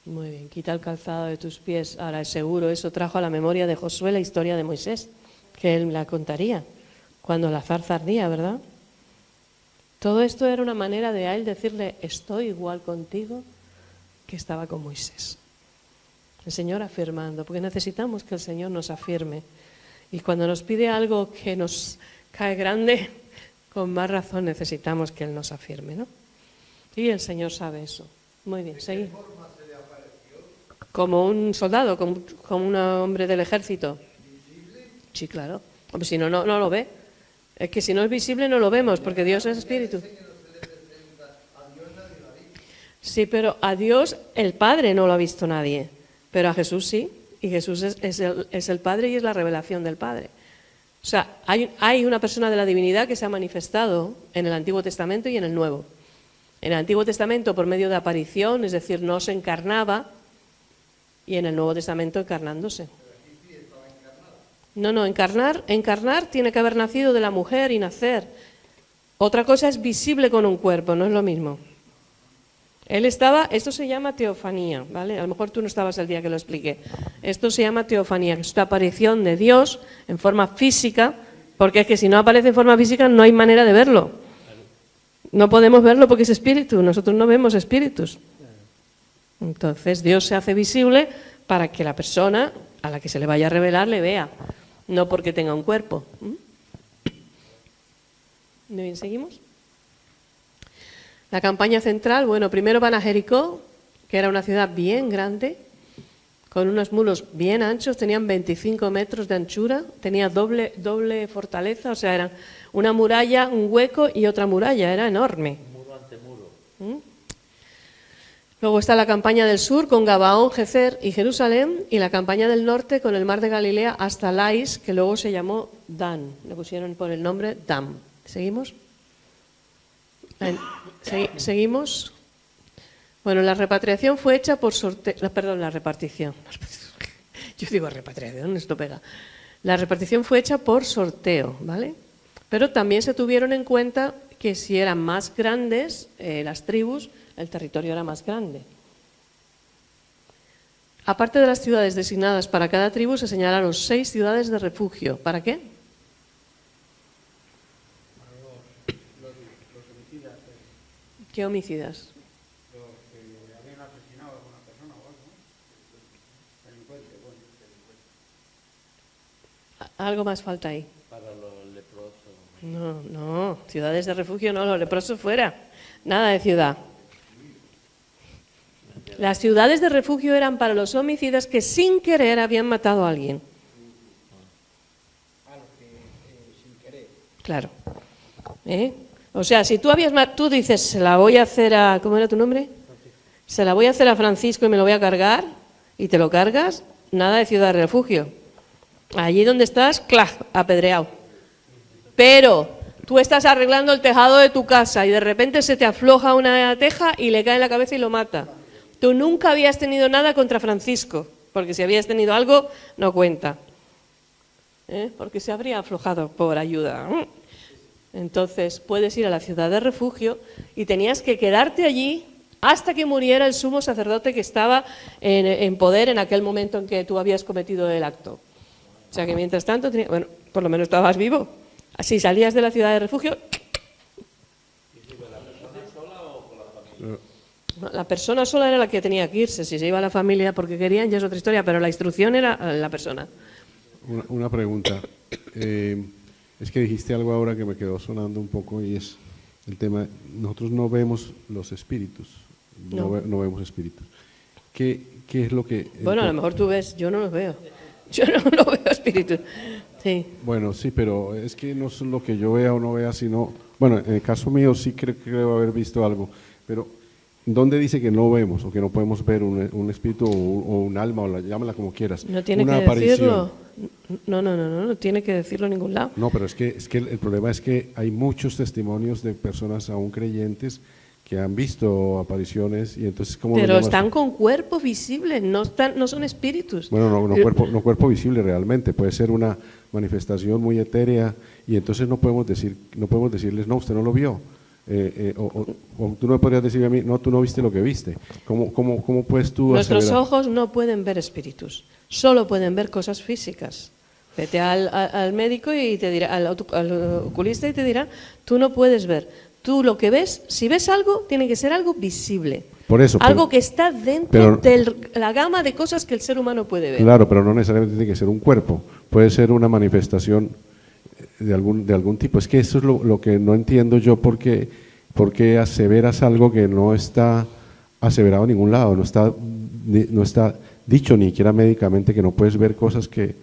Muy bien, quita el calzado de tus pies. Ahora es seguro, eso trajo a la memoria de Josué la historia de Moisés, que él la contaría cuando la zarza ardía, ¿verdad? Todo esto era una manera de a él decirle, estoy igual contigo que estaba con Moisés. El Señor afirmando, porque necesitamos que el Señor nos afirme. Y cuando nos pide algo que nos cae grande, con más razón necesitamos que Él nos afirme, ¿no? Y el Señor sabe eso. Muy bien, seguimos. ¿De qué forma se le apareció? Como un soldado, como un hombre del ejército. ¿Visible? Sí, claro. Hombre, si no, no lo ve. Es que si no es visible no lo vemos, porque Dios es espíritu. Sí, pero a Dios el Padre no lo ha visto nadie, pero a Jesús sí, y Jesús es el Padre y es la revelación del Padre. O sea, hay una persona de la divinidad que se ha manifestado en el Antiguo Testamento y en el Nuevo. En el Antiguo Testamento por medio de aparición, es decir, no se encarnaba, y en el Nuevo Testamento encarnándose. No, encarnar tiene que haber nacido de la mujer y nacer. Otra cosa es visible con un cuerpo, no es lo mismo. Él estaba, esto se llama teofanía, ¿vale? A lo mejor tú no estabas el día que lo expliqué. Esto se llama teofanía, que es una aparición de Dios en forma física, porque es que si no aparece en forma física no hay manera de verlo. No podemos verlo porque es espíritu, nosotros no vemos espíritus. Entonces Dios se hace visible para que la persona a la que se le vaya a revelar le vea, no porque tenga un cuerpo. Muy bien, ¿seguimos? La campaña central, bueno, primero van a Jericó, que era una ciudad bien grande, con unos muros bien anchos, tenían 25 metros de anchura, tenía doble fortaleza, o sea, eran una muralla, un hueco y otra muralla, era enorme. Muro ante muro. Luego está la campaña del sur con Gabaón, Gezer y Jerusalén, y la campaña del norte con el mar de Galilea hasta Lais, que luego se llamó Dan, le pusieron por el nombre Dam. ¿Seguimos? ¿Seguimos? Bueno, la repatriación fue hecha por sorteo. Perdón, la repartición. Yo digo repatriación, esto pega. La repartición fue hecha por sorteo, ¿vale? Pero también se tuvieron en cuenta que si eran más grandes las tribus, el territorio era más grande. Aparte de las ciudades designadas para cada tribu, se señalaron 6 ciudades de refugio. ¿Para qué? ¿Qué homicidas? Los que habían asesinado a alguna persona o algo, ¿no? Delincuente, bueno. Algo más falta ahí. Para los leprosos. No, ciudades de refugio no, los leprosos fuera. Nada de ciudad. Las ciudades de refugio eran para los homicidas que sin querer habían matado a alguien. A los que sin querer. Claro. O sea, si tú dices, se la voy a hacer a... ¿Cómo era tu nombre? Se la voy a hacer a Francisco y me lo voy a cargar, y te lo cargas, nada de ciudad de refugio. Allí donde estás, ¡clac!, apedreado. Pero tú estás arreglando el tejado de tu casa y de repente se te afloja una teja y le cae en la cabeza y lo mata. Tú nunca habías tenido nada contra Francisco, porque si habías tenido algo, no cuenta. Porque se habría aflojado por ayuda. Entonces puedes ir a la ciudad de refugio y tenías que quedarte allí hasta que muriera el sumo sacerdote que estaba en poder en aquel momento en que tú habías cometido el acto. O sea que mientras tanto, bueno, por lo menos estabas vivo. Si salías de la ciudad de refugio... La persona sola era la que tenía que irse. Si se iba a la familia porque querían ya es otra historia, pero la instrucción era la persona. Una pregunta. Es que dijiste algo ahora que me quedó sonando un poco y es el tema, nosotros no vemos los espíritus, no vemos espíritus. ¿Qué es lo que...? Bueno, a lo mejor tú ves, yo no los veo. Yo no veo espíritus. Sí. Bueno, sí, pero es que no es lo que yo vea o no vea, sino... Bueno, en el caso mío sí creo haber visto algo, pero ¿dónde dice que no vemos o que no podemos ver un espíritu o un alma, o llámala como quieras? No tiene una que aparición. decirlo. No tiene que decirlo en ningún lado. No, pero es que el problema es que hay muchos testimonios de personas aún creyentes que han visto apariciones y entonces ¿cómo Pero lo llamas? están con cuerpo visible, no son espíritus. Bueno, no cuerpo visible realmente, puede ser una manifestación muy etérea y entonces no podemos decirles, no, usted no lo vio. O tú no me podrías decir a mí, no, tú no viste lo que viste. ¿Cómo puedes tú Nuestros aseverar? ojos no pueden ver espíritus, solo pueden ver cosas físicas. Vete al médico y te dirá, al oculista y te dirá, tú no puedes ver. Tú lo que ves, si ves algo, tiene que ser algo visible. Por eso, Algo que está dentro de la gama de cosas que el ser humano puede ver. Claro, pero no necesariamente tiene que ser un cuerpo. Puede ser una manifestación de algún tipo. Es que eso es lo que no entiendo yo, porque aseveras algo que no está aseverado en ningún lado, no está dicho ni siquiera médicamente, que no puedes ver cosas que,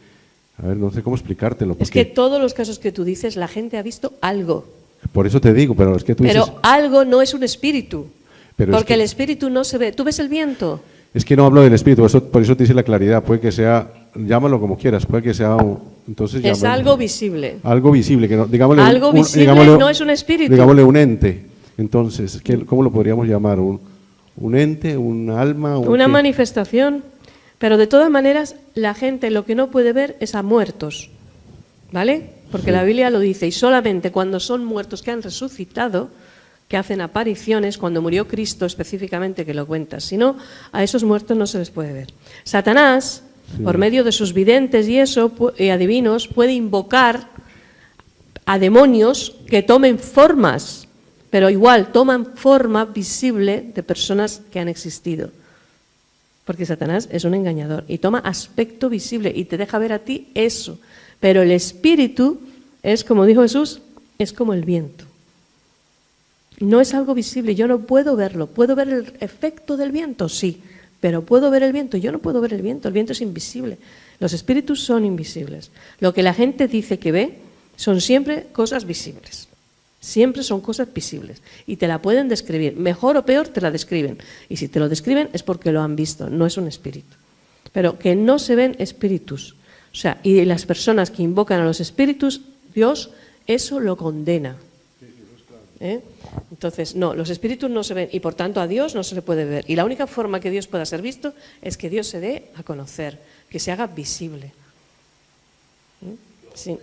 a ver, no sé cómo explicártelo. Es que todos los casos que tú dices, la gente ha visto algo. Por eso te digo, pero es que tú dices... Pero algo no es un espíritu, pero porque el espíritu no se ve. ¿Tú ves el viento? Es que no hablo del espíritu, por eso te dice la claridad, puede que sea, llámalo como quieras, puede que sea entonces es algo visible. Algo visible, que no, digámosle, algo visible no es un espíritu. Digámosle un ente. Entonces, ¿cómo lo podríamos llamar? ¿Un ente, un alma? Una manifestación. Pero de todas maneras, la gente lo que no puede ver es a muertos, ¿vale? Porque la Biblia lo dice, y solamente cuando son muertos que han resucitado, que hacen apariciones, cuando murió Cristo específicamente, que lo cuenta. Si no, a esos muertos no se les puede ver. Satanás, por medio de sus videntes y adivinos, puede invocar a demonios que tomen formas, pero igual toman forma visible de personas que han existido. Porque Satanás es un engañador y toma aspecto visible y te deja ver a ti eso. Pero el espíritu es, como dijo Jesús, es como el viento. No es algo visible, yo no puedo verlo. ¿Puedo ver el efecto del viento? Sí, pero ¿puedo ver el viento? Yo no puedo ver el viento es invisible. Los espíritus son invisibles. Lo que la gente dice que ve son siempre cosas visibles. Siempre son cosas visibles y te la pueden describir, mejor o peor te la describen, y si te lo describen es porque lo han visto, no es un espíritu. Pero que no se ven espíritus, o sea, y las personas que invocan a los espíritus, Dios eso lo condena. Entonces, no, los espíritus no se ven y por tanto a Dios no se le puede ver, y la única forma que Dios pueda ser visto es que Dios se dé a conocer, que se haga visible. Sí.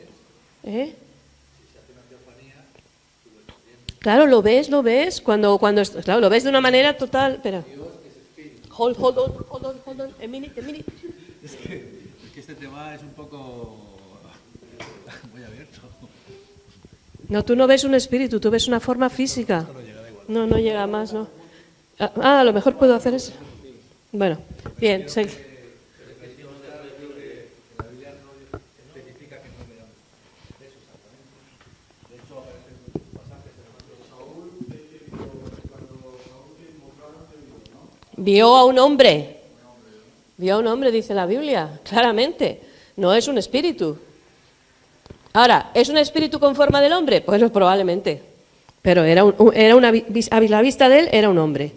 Claro, lo ves, cuando claro, lo ves de una manera total. Espera. Hold on, a minute. Es que este tema es un poco muy abierto. No, tú no ves un espíritu, tú ves una forma física. No llega más, no. A lo mejor puedo hacer eso. Bueno, bien, sí. Vio a un hombre, dice la Biblia, claramente. No es un espíritu. Ahora, ¿es un espíritu con forma del hombre? Pues probablemente. Pero a la vista de él era un hombre.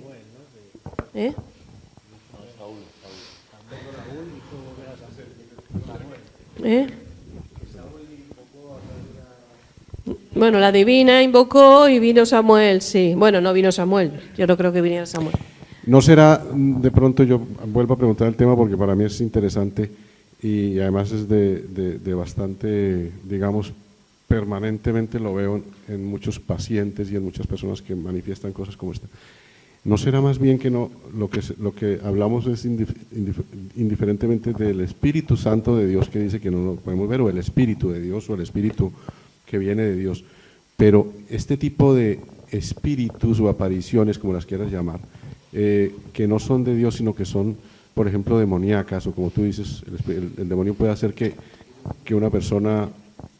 Bueno, la divina invocó y vino Samuel, sí. Bueno, no vino Samuel, yo no creo que viniera Samuel. ¿No será, de pronto yo vuelvo a preguntar el tema porque para mí es interesante y además es de bastante, digamos, permanentemente lo veo en muchos pacientes y en muchas personas que manifiestan cosas como esta? ¿No será más bien que no lo que hablamos es indiferentemente del Espíritu Santo de Dios, que dice que no lo podemos ver, o el Espíritu de Dios, o el Espíritu que viene de Dios? Pero este tipo de espíritus o apariciones, como las quieras llamar, que no son de Dios, sino que son, por ejemplo, demoníacas, o como tú dices, el demonio puede hacer que una persona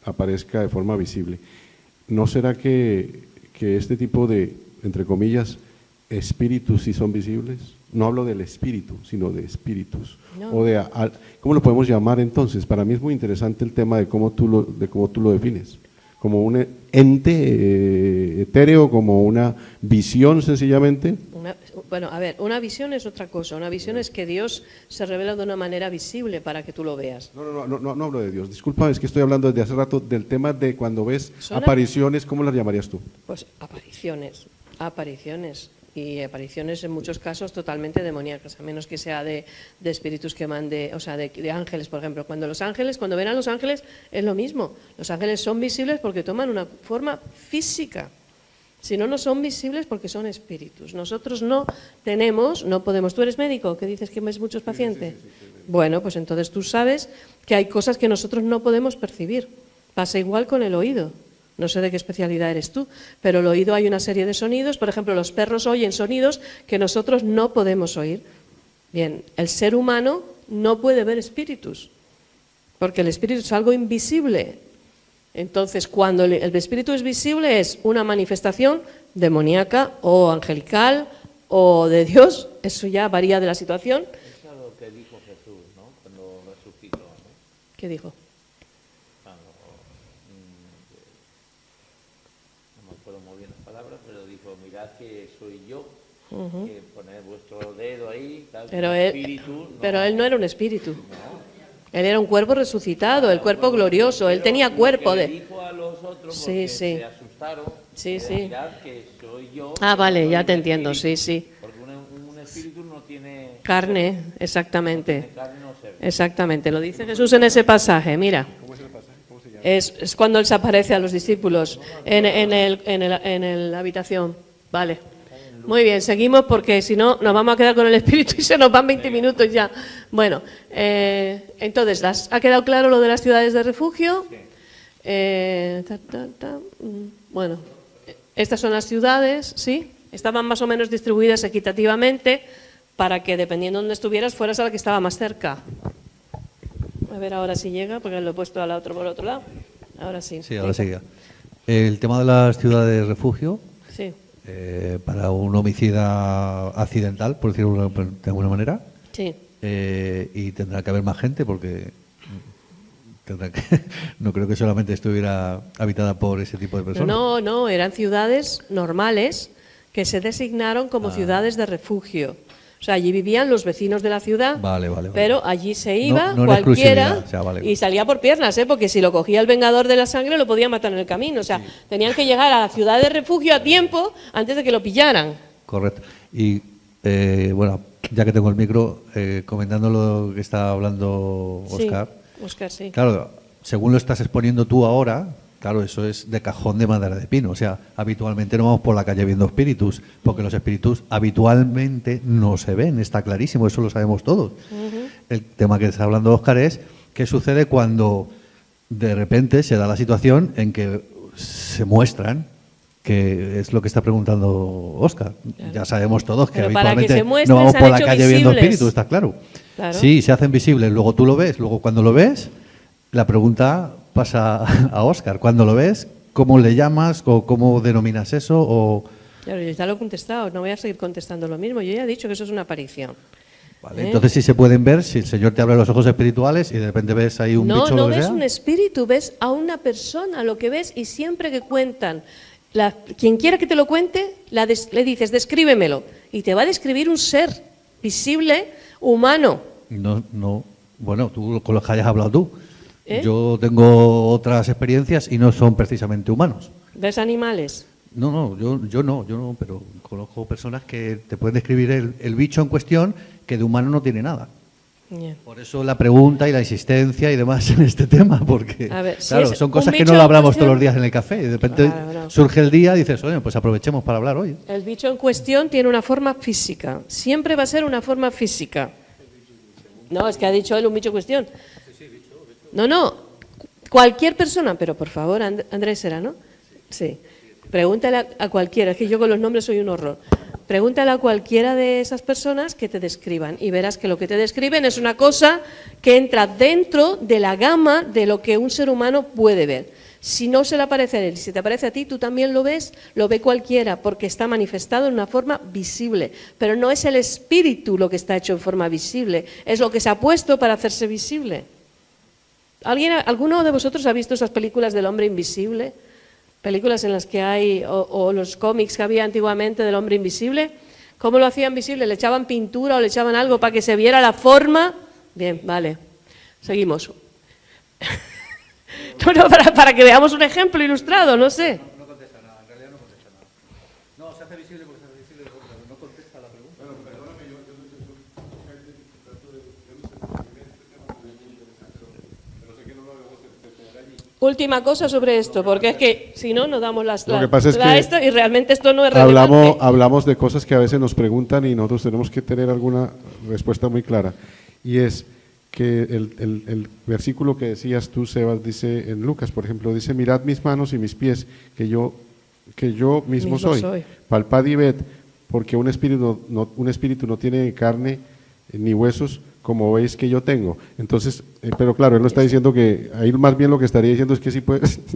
aparezca de forma visible. ¿No será que este tipo de, entre comillas, espíritus sí son visibles? No hablo del espíritu, sino de espíritus. No. ¿Cómo lo podemos llamar entonces? Para mí es muy interesante el tema de cómo tú lo defines. Como un ente etéreo, como una visión sencillamente. Bueno, a ver, una visión es otra cosa. Una visión es que Dios se revela de una manera visible para que tú lo veas. No hablo de Dios. Disculpa, es que estoy hablando desde hace rato del tema de cuando ves apariciones. ¿Cómo las llamarías tú? Pues apariciones. Y apariciones en muchos casos totalmente demoníacas, a menos que sea de espíritus que mande, o sea, de ángeles, por ejemplo. Cuando ven a los ángeles es lo mismo. Los ángeles son visibles porque toman una forma física. Si no, no son visibles porque son espíritus. Nosotros no podemos. ¿Tú eres médico, que dices que ves muchos pacientes? Sí. Bueno, pues entonces tú sabes que hay cosas que nosotros no podemos percibir. Pasa igual con el oído. no sé de qué especialidad eres tú, pero el oído hay una serie de sonidos, por ejemplo, los perros oyen sonidos que nosotros no podemos oír. Bien, el ser humano no puede ver espíritus, porque el espíritu es algo invisible. Entonces, cuando el espíritu es visible, es una manifestación demoníaca o angelical o de Dios, eso ya varía de la situación. Eso es lo que dijo Jesús, ¿no? Cuando resucitó, ¿no? ¿Qué dijo? No me acuerdo muy bien las palabras, pero dijo, mirad que soy yo, que poned vuestro dedo ahí, tal, Pero espíritu, no. pero él no era un espíritu. Él era un cuerpo resucitado, el cuerpo glorioso. Él tenía cuerpo Le de... dijo a los otros Sí, porque sí. se asustaron. Sí, de sí. Mirad que soy yo. Ah, vale, soy ya un te entiendo, espíritu. sí, sí. Porque un espíritu no tiene Carne, exactamente. no tiene carne, no se ve. Exactamente, lo dice Jesús en ese pasaje, mira. ¿Cómo es el pasaje? ¿Cómo se llama? Es cuando él se aparece a los discípulos en la habitación. Vale. Muy bien, seguimos porque si no nos vamos a quedar con el espíritu y se nos van 20 minutos ya. Bueno, entonces, ¿ha quedado claro lo de las ciudades de refugio? Bueno, estas son las ciudades, ¿sí? Estaban más o menos distribuidas equitativamente para que, dependiendo de dónde estuvieras, fueras a la que estaba más cerca. A ver ahora si llega, porque lo he puesto al otro por otro lado. Ahora sí. Sí, ahora sí. El tema de las ciudades de refugio, Sí, para un homicida accidental, por decirlo de alguna manera, sí. y tendrá que haber más gente porque no creo que solamente estuviera habitada por ese tipo de personas. No, eran ciudades normales que se designaron como ciudades de refugio. O sea, allí vivían los vecinos de la ciudad, Vale. pero allí se iba No en cualquiera exclusividad, o sea, vale. y salía por piernas, porque si lo cogía el vengador de la sangre lo podía matar en el camino. O sea, tenían que llegar a la ciudad de refugio a tiempo antes de que lo pillaran. Correcto. Y bueno, ya que tengo el micro, comentando lo que está hablando Óscar. Sí, Óscar, sí. Claro, según lo estás exponiendo tú ahora, claro, eso es de cajón de madera de pino. O sea, habitualmente no vamos por la calle viendo espíritus, porque los espíritus habitualmente no se ven, está clarísimo, eso lo sabemos todos. El tema que está hablando Óscar es qué sucede cuando de repente se da la situación en que se muestran, que es lo que está preguntando Óscar. Claro. Ya sabemos todos que Pero para que habitualmente se muestren, no vamos se por han la hecho calle viendo visibles. espíritus, está claro. Claro. Sí, se hacen visibles, luego tú lo ves, luego cuando lo ves, la pregunta pasa a Óscar. Cuando lo ves, ¿cómo le llamas o cómo denominas eso? O... Claro, yo ya lo he contestado, no voy a seguir contestando lo mismo. Yo ya he dicho que eso es una aparición. Vale, entonces sí se pueden ver, si el Señor te abre los ojos espirituales y de repente ves ahí un bicho o No lo que ves sea. un espíritu, ves a una persona, lo que ves, y siempre que cuentan, quien quiera que te lo cuente, le dices, descríbemelo, y te va a describir un ser visible, humano. No, bueno, tú con los que hayas hablado tú. ¿Eh? Yo tengo otras experiencias y no son precisamente humanos. ¿Ves animales? No, yo no, pero conozco personas que te pueden describir el bicho en cuestión que de humano no tiene nada. Yeah. Por eso la pregunta y la insistencia y demás en este tema, porque A ver, si claro, es son un cosas que bicho no lo en hablamos cuestión- todos los días en el café y de repente Claro. surge el día y dices, oye, pues aprovechemos para hablar hoy. El bicho en cuestión tiene una forma física, siempre va a ser una forma física. No, es que ha dicho él un bicho en cuestión. No, cualquier persona, pero por favor, Andrés era, ¿no? Sí. Pregúntale a cualquiera, es que yo con los nombres soy un horror. Pregúntale a cualquiera de esas personas que te describan y verás que lo que te describen es una cosa que entra dentro de la gama de lo que un ser humano puede ver. Si no se le aparece a él, si te aparece a ti, tú también lo ves, lo ve cualquiera, porque está manifestado en una forma visible. Pero no es el espíritu lo que está hecho en forma visible, es lo que se ha puesto para hacerse visible. ¿Alguno de vosotros ha visto esas películas del hombre invisible? Películas en las que hay, o los cómics que había antiguamente del hombre invisible. ¿Cómo lo hacían visible? ¿Le echaban pintura o le echaban algo para que se viera la forma? Bien, vale. Seguimos. No, para que veamos un ejemplo ilustrado, no sé. No contesta nada, en realidad no contesta nada. No, se hace visible porque se hace visible, pero no contesta la pregunta. Bueno, perdóname, yo pero sé que no lo debemos tener allí. Última cosa sobre esto, porque es que si no, nos damos Lo que pasa es que y realmente esto no es relevante. hablamos de cosas que a veces nos preguntan y nosotros tenemos que tener alguna respuesta muy clara. Y es, que el versículo que decías tú, Sebas, dice en Lucas, por ejemplo, dice, mirad mis manos y mis pies, que yo mismo soy. Palpad y ved, porque un espíritu no tiene carne ni huesos, como veis que yo tengo. Entonces, pero claro, él no está diciendo que, ahí más bien lo que estaría diciendo es que sí,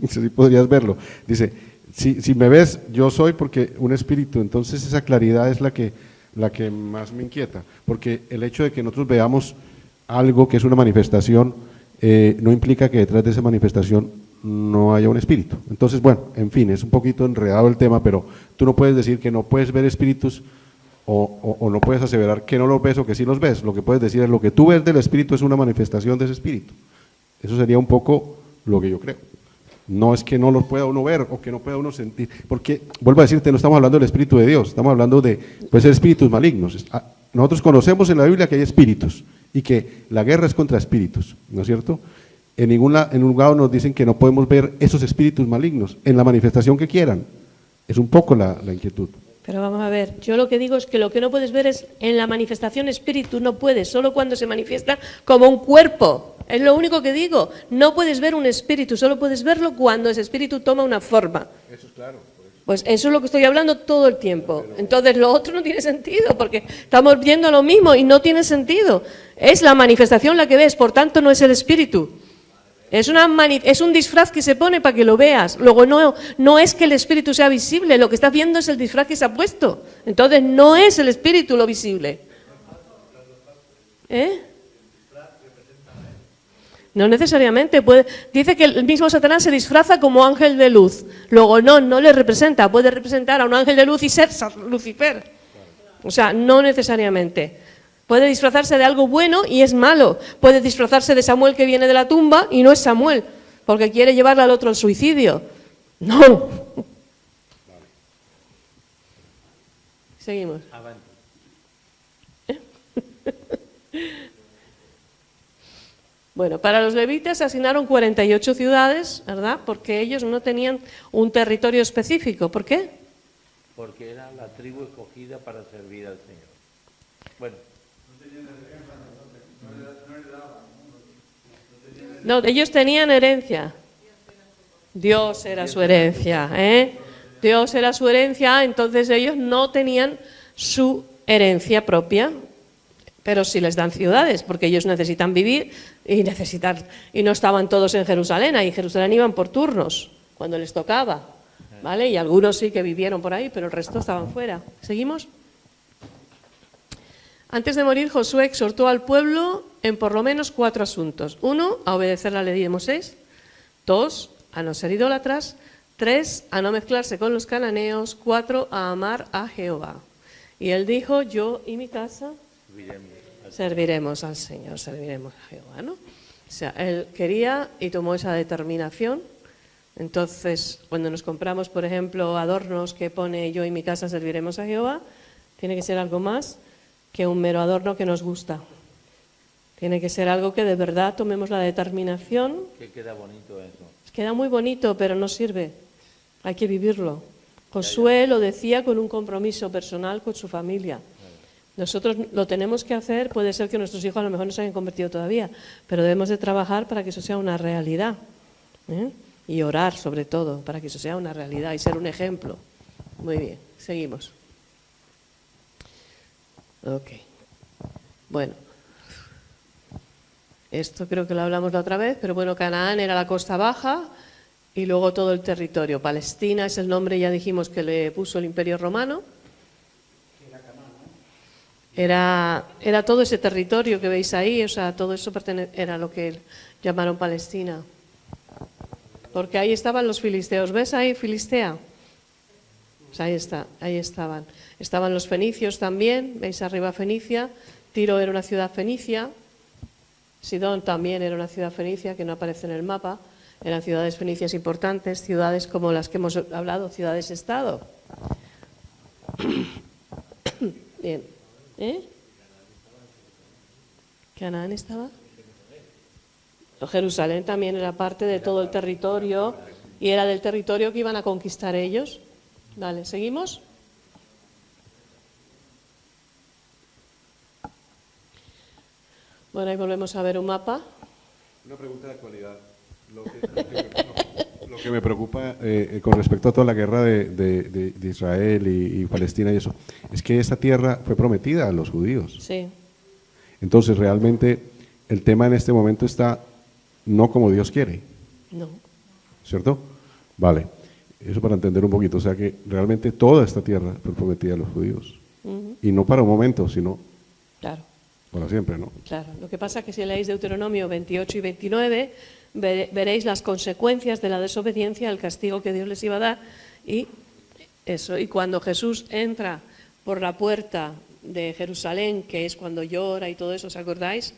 sí podrías verlo. Dice, si me ves, yo soy porque un espíritu. Entonces esa claridad es la que más me inquieta, porque el hecho de que nosotros veamos algo que es una manifestación, no implica que detrás de esa manifestación no haya un espíritu. Entonces, bueno, en fin, es un poquito enredado el tema, pero tú no puedes decir que no puedes ver espíritus o no puedes aseverar que no los ves o que sí los ves. Lo que puedes decir es lo que tú ves del espíritu es una manifestación de ese espíritu. Eso sería un poco lo que yo creo. No es que no los pueda uno ver o que no pueda uno sentir, porque, vuelvo a decirte, no estamos hablando del espíritu de Dios, estamos hablando de, puede ser espíritus malignos. Nosotros conocemos en la Biblia que hay espíritus y que la guerra es contra espíritus, ¿no es cierto? En ningún lugar nos dicen que no podemos ver esos espíritus malignos en la manifestación que quieran. Es un poco la inquietud. Pero vamos a ver, yo lo que digo es que lo que no puedes ver es en la manifestación espíritu, no puedes, solo cuando se manifiesta como un cuerpo. Es lo único que digo. No puedes ver un espíritu, solo puedes verlo cuando ese espíritu toma una forma. Eso es claro. Pues eso es lo que estoy hablando todo el tiempo. Entonces lo otro no tiene sentido, porque estamos viendo lo mismo y no tiene sentido. Es la manifestación la que ves, por tanto no es el espíritu. Es un disfraz que se pone para que lo veas. Luego no es que el espíritu sea visible, lo que estás viendo es el disfraz que se ha puesto. Entonces no es el espíritu lo visible. No necesariamente. Dice que el mismo Satanás se disfraza como ángel de luz. Luego no le representa. Puede representar a un ángel de luz y ser Lucifer. O sea, no necesariamente. Puede disfrazarse de algo bueno y es malo. Puede disfrazarse de Samuel que viene de la tumba y no es Samuel, porque quiere llevarle al otro al suicidio. No. Seguimos. Bueno, para los levitas se asignaron 48 ciudades, ¿verdad? Porque ellos no tenían un territorio específico. ¿Por qué? Porque era la tribu escogida para servir al Señor. Bueno. No, ellos tenían herencia. Dios era su herencia, Dios era su herencia, entonces ellos no tenían su herencia propia, pero sí les dan ciudades, porque ellos necesitan vivir y no estaban todos en Jerusalén, ahí en Jerusalén iban por turnos, cuando les tocaba, ¿vale? Y algunos sí que vivieron por ahí, pero el resto estaban fuera. ¿Seguimos? Antes de morir, Josué exhortó al pueblo en por lo menos 4 asuntos. 1, a obedecer la ley de Moisés. 2, a no ser idólatras. 3, a no mezclarse con los cananeos. 4, a amar a Jehová. Y él dijo, yo y mi casa serviremos al Señor, serviremos a Jehová, ¿no? O sea, él quería y tomó esa determinación. Entonces, cuando nos compramos, por ejemplo, adornos que pone yo y mi casa serviremos a Jehová, tiene que ser algo más que un mero adorno que nos gusta. Tiene que ser algo que de verdad tomemos la determinación. Que queda bonito eso. Queda muy bonito, pero no sirve. Hay que vivirlo. Josué lo decía con un compromiso personal con su familia. Nosotros lo tenemos que hacer, puede ser que nuestros hijos a lo mejor no se hayan convertido todavía, pero debemos de trabajar para que eso sea una realidad. Y orar sobre todo, para que eso sea una realidad y ser un ejemplo. Muy bien, seguimos. Ok. Bueno, esto creo que lo hablamos la otra vez, pero bueno, Canaán era la costa baja y luego todo el territorio. Palestina es el nombre, ya dijimos, que le puso el Imperio Romano. Era todo ese territorio que veis ahí, o sea, todo eso era lo que llamaron Palestina. Porque ahí estaban los filisteos. ¿Ves ahí Filistea? Pues ahí estaban. Estaban los fenicios también, veis arriba Fenicia. Tiro era una ciudad fenicia. Sidón también era una ciudad fenicia que no aparece en el mapa. Eran ciudades fenicias importantes, ciudades como las que hemos hablado, ciudades-estado. Bien. ¿Canaán estaba? Jerusalén también era parte de todo el territorio y era del territorio que iban a conquistar ellos. Vale, ¿seguimos? Bueno, ahí volvemos a ver un mapa. Una pregunta de actualidad. Lo que me preocupa con respecto a toda la guerra de Israel y Palestina y eso, es que esta tierra fue prometida a los judíos. Sí. Entonces, realmente, el tema en este momento está no como Dios quiere. No. ¿Cierto? Vale. Eso para entender un poquito. O sea que realmente toda esta tierra fue prometida a los judíos. Y no para un momento, sino Claro. para siempre, ¿no? Claro. Lo que pasa es que si leéis Deuteronomio 28 y 29, veréis las consecuencias de la desobediencia, el castigo que Dios les iba a dar y eso. Y cuando Jesús entra por la puerta de Jerusalén, que es cuando llora y todo eso, ¿os acordáis?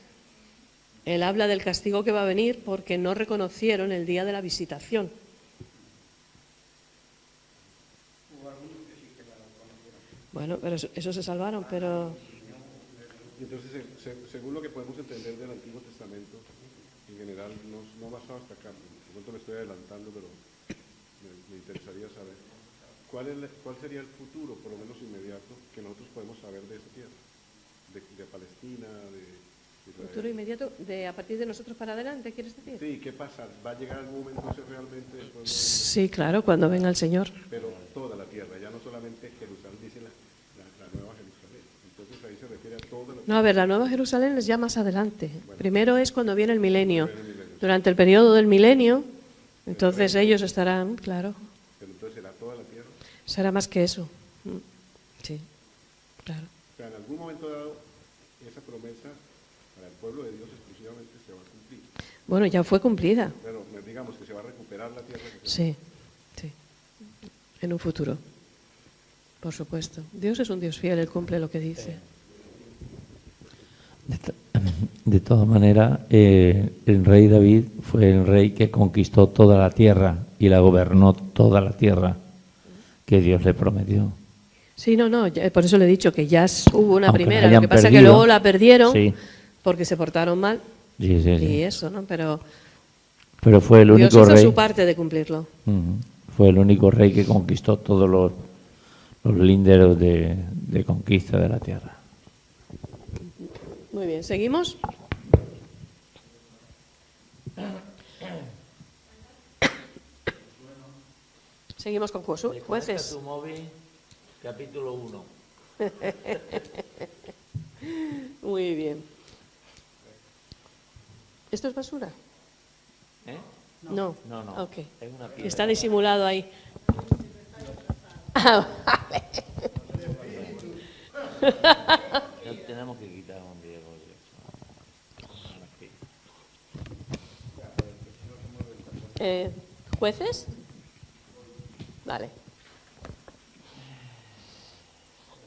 Él habla del castigo que va a venir porque no reconocieron el día de la visitación. Bueno, pero eso se salvaron, pero... Entonces, según lo que podemos entender del Antiguo Testamento, en general, no más hasta acá, de pronto me estoy adelantando, pero me interesaría saber, ¿cuál sería el futuro, por lo menos inmediato, que nosotros podemos saber de esa tierra? De Palestina, de Israel. Futuro inmediato, a partir de nosotros para adelante, ¿quieres decir? Sí, ¿qué pasa? ¿Va a llegar algún momento ese realmente después de... Sí, claro, cuando venga el Señor. Pero toda la tierra, ya no solamente Jerusalén, dice la Nueva Jerusalén. Entonces ahí se refiere a toda la... No, a ver, la Nueva Jerusalén es ya más adelante. Primero es cuando viene el milenio. Durante el periodo del milenio, entonces ellos estarán, claro. Pero entonces será toda la tierra. Será más que eso. Sí, claro. O sea, en algún momento dado, esa promesa para el pueblo de Dios exclusivamente se va a cumplir. Bueno, ya fue cumplida. Pero digamos que se va a recuperar la tierra. Sí, sí. En un futuro. Por supuesto. Dios es un Dios fiel, Él cumple lo que dice. De todas maneras, el rey David fue el rey que conquistó toda la tierra y la gobernó toda la tierra que Dios le prometió. Sí, no, por eso le he dicho que ya hubo una Aunque primera, lo hayan que pasa es que perdido, luego la perdieron sí. porque se portaron mal Sí. y eso, ¿no? Pero fue el único Dios hizo rey. su parte de cumplirlo. Fue el único rey que conquistó todos los linderos de conquista de la tierra. Muy bien, ¿seguimos? Seguimos con jueces. Tu móvil, capítulo 1. Muy bien. ¿Esto es basura? ¿Eh? No. No. Ok. Es una piedra. Está disimulado ahí. Ah, vale. Tenemos que quitar un Diego. ¿Jueces? Vale.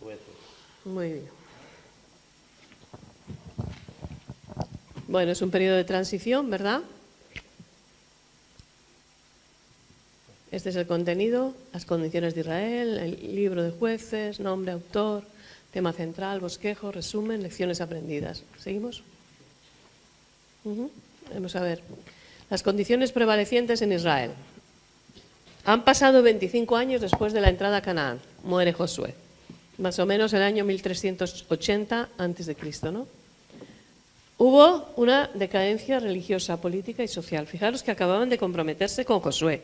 Jueces. Muy bien. Bueno, es un periodo de transición, ¿verdad? Este es el contenido, las condiciones de Israel, el libro de jueces, nombre, autor, tema central, bosquejo, resumen, lecciones aprendidas. ¿Seguimos? Vamos a ver. Las condiciones prevalecientes en Israel. Han pasado 25 años después de la entrada a Canaán. Muere Josué. Más o menos el año 1380 a.C., ¿no? Hubo una decadencia religiosa, política y social. Fijaros que acababan de comprometerse con Josué.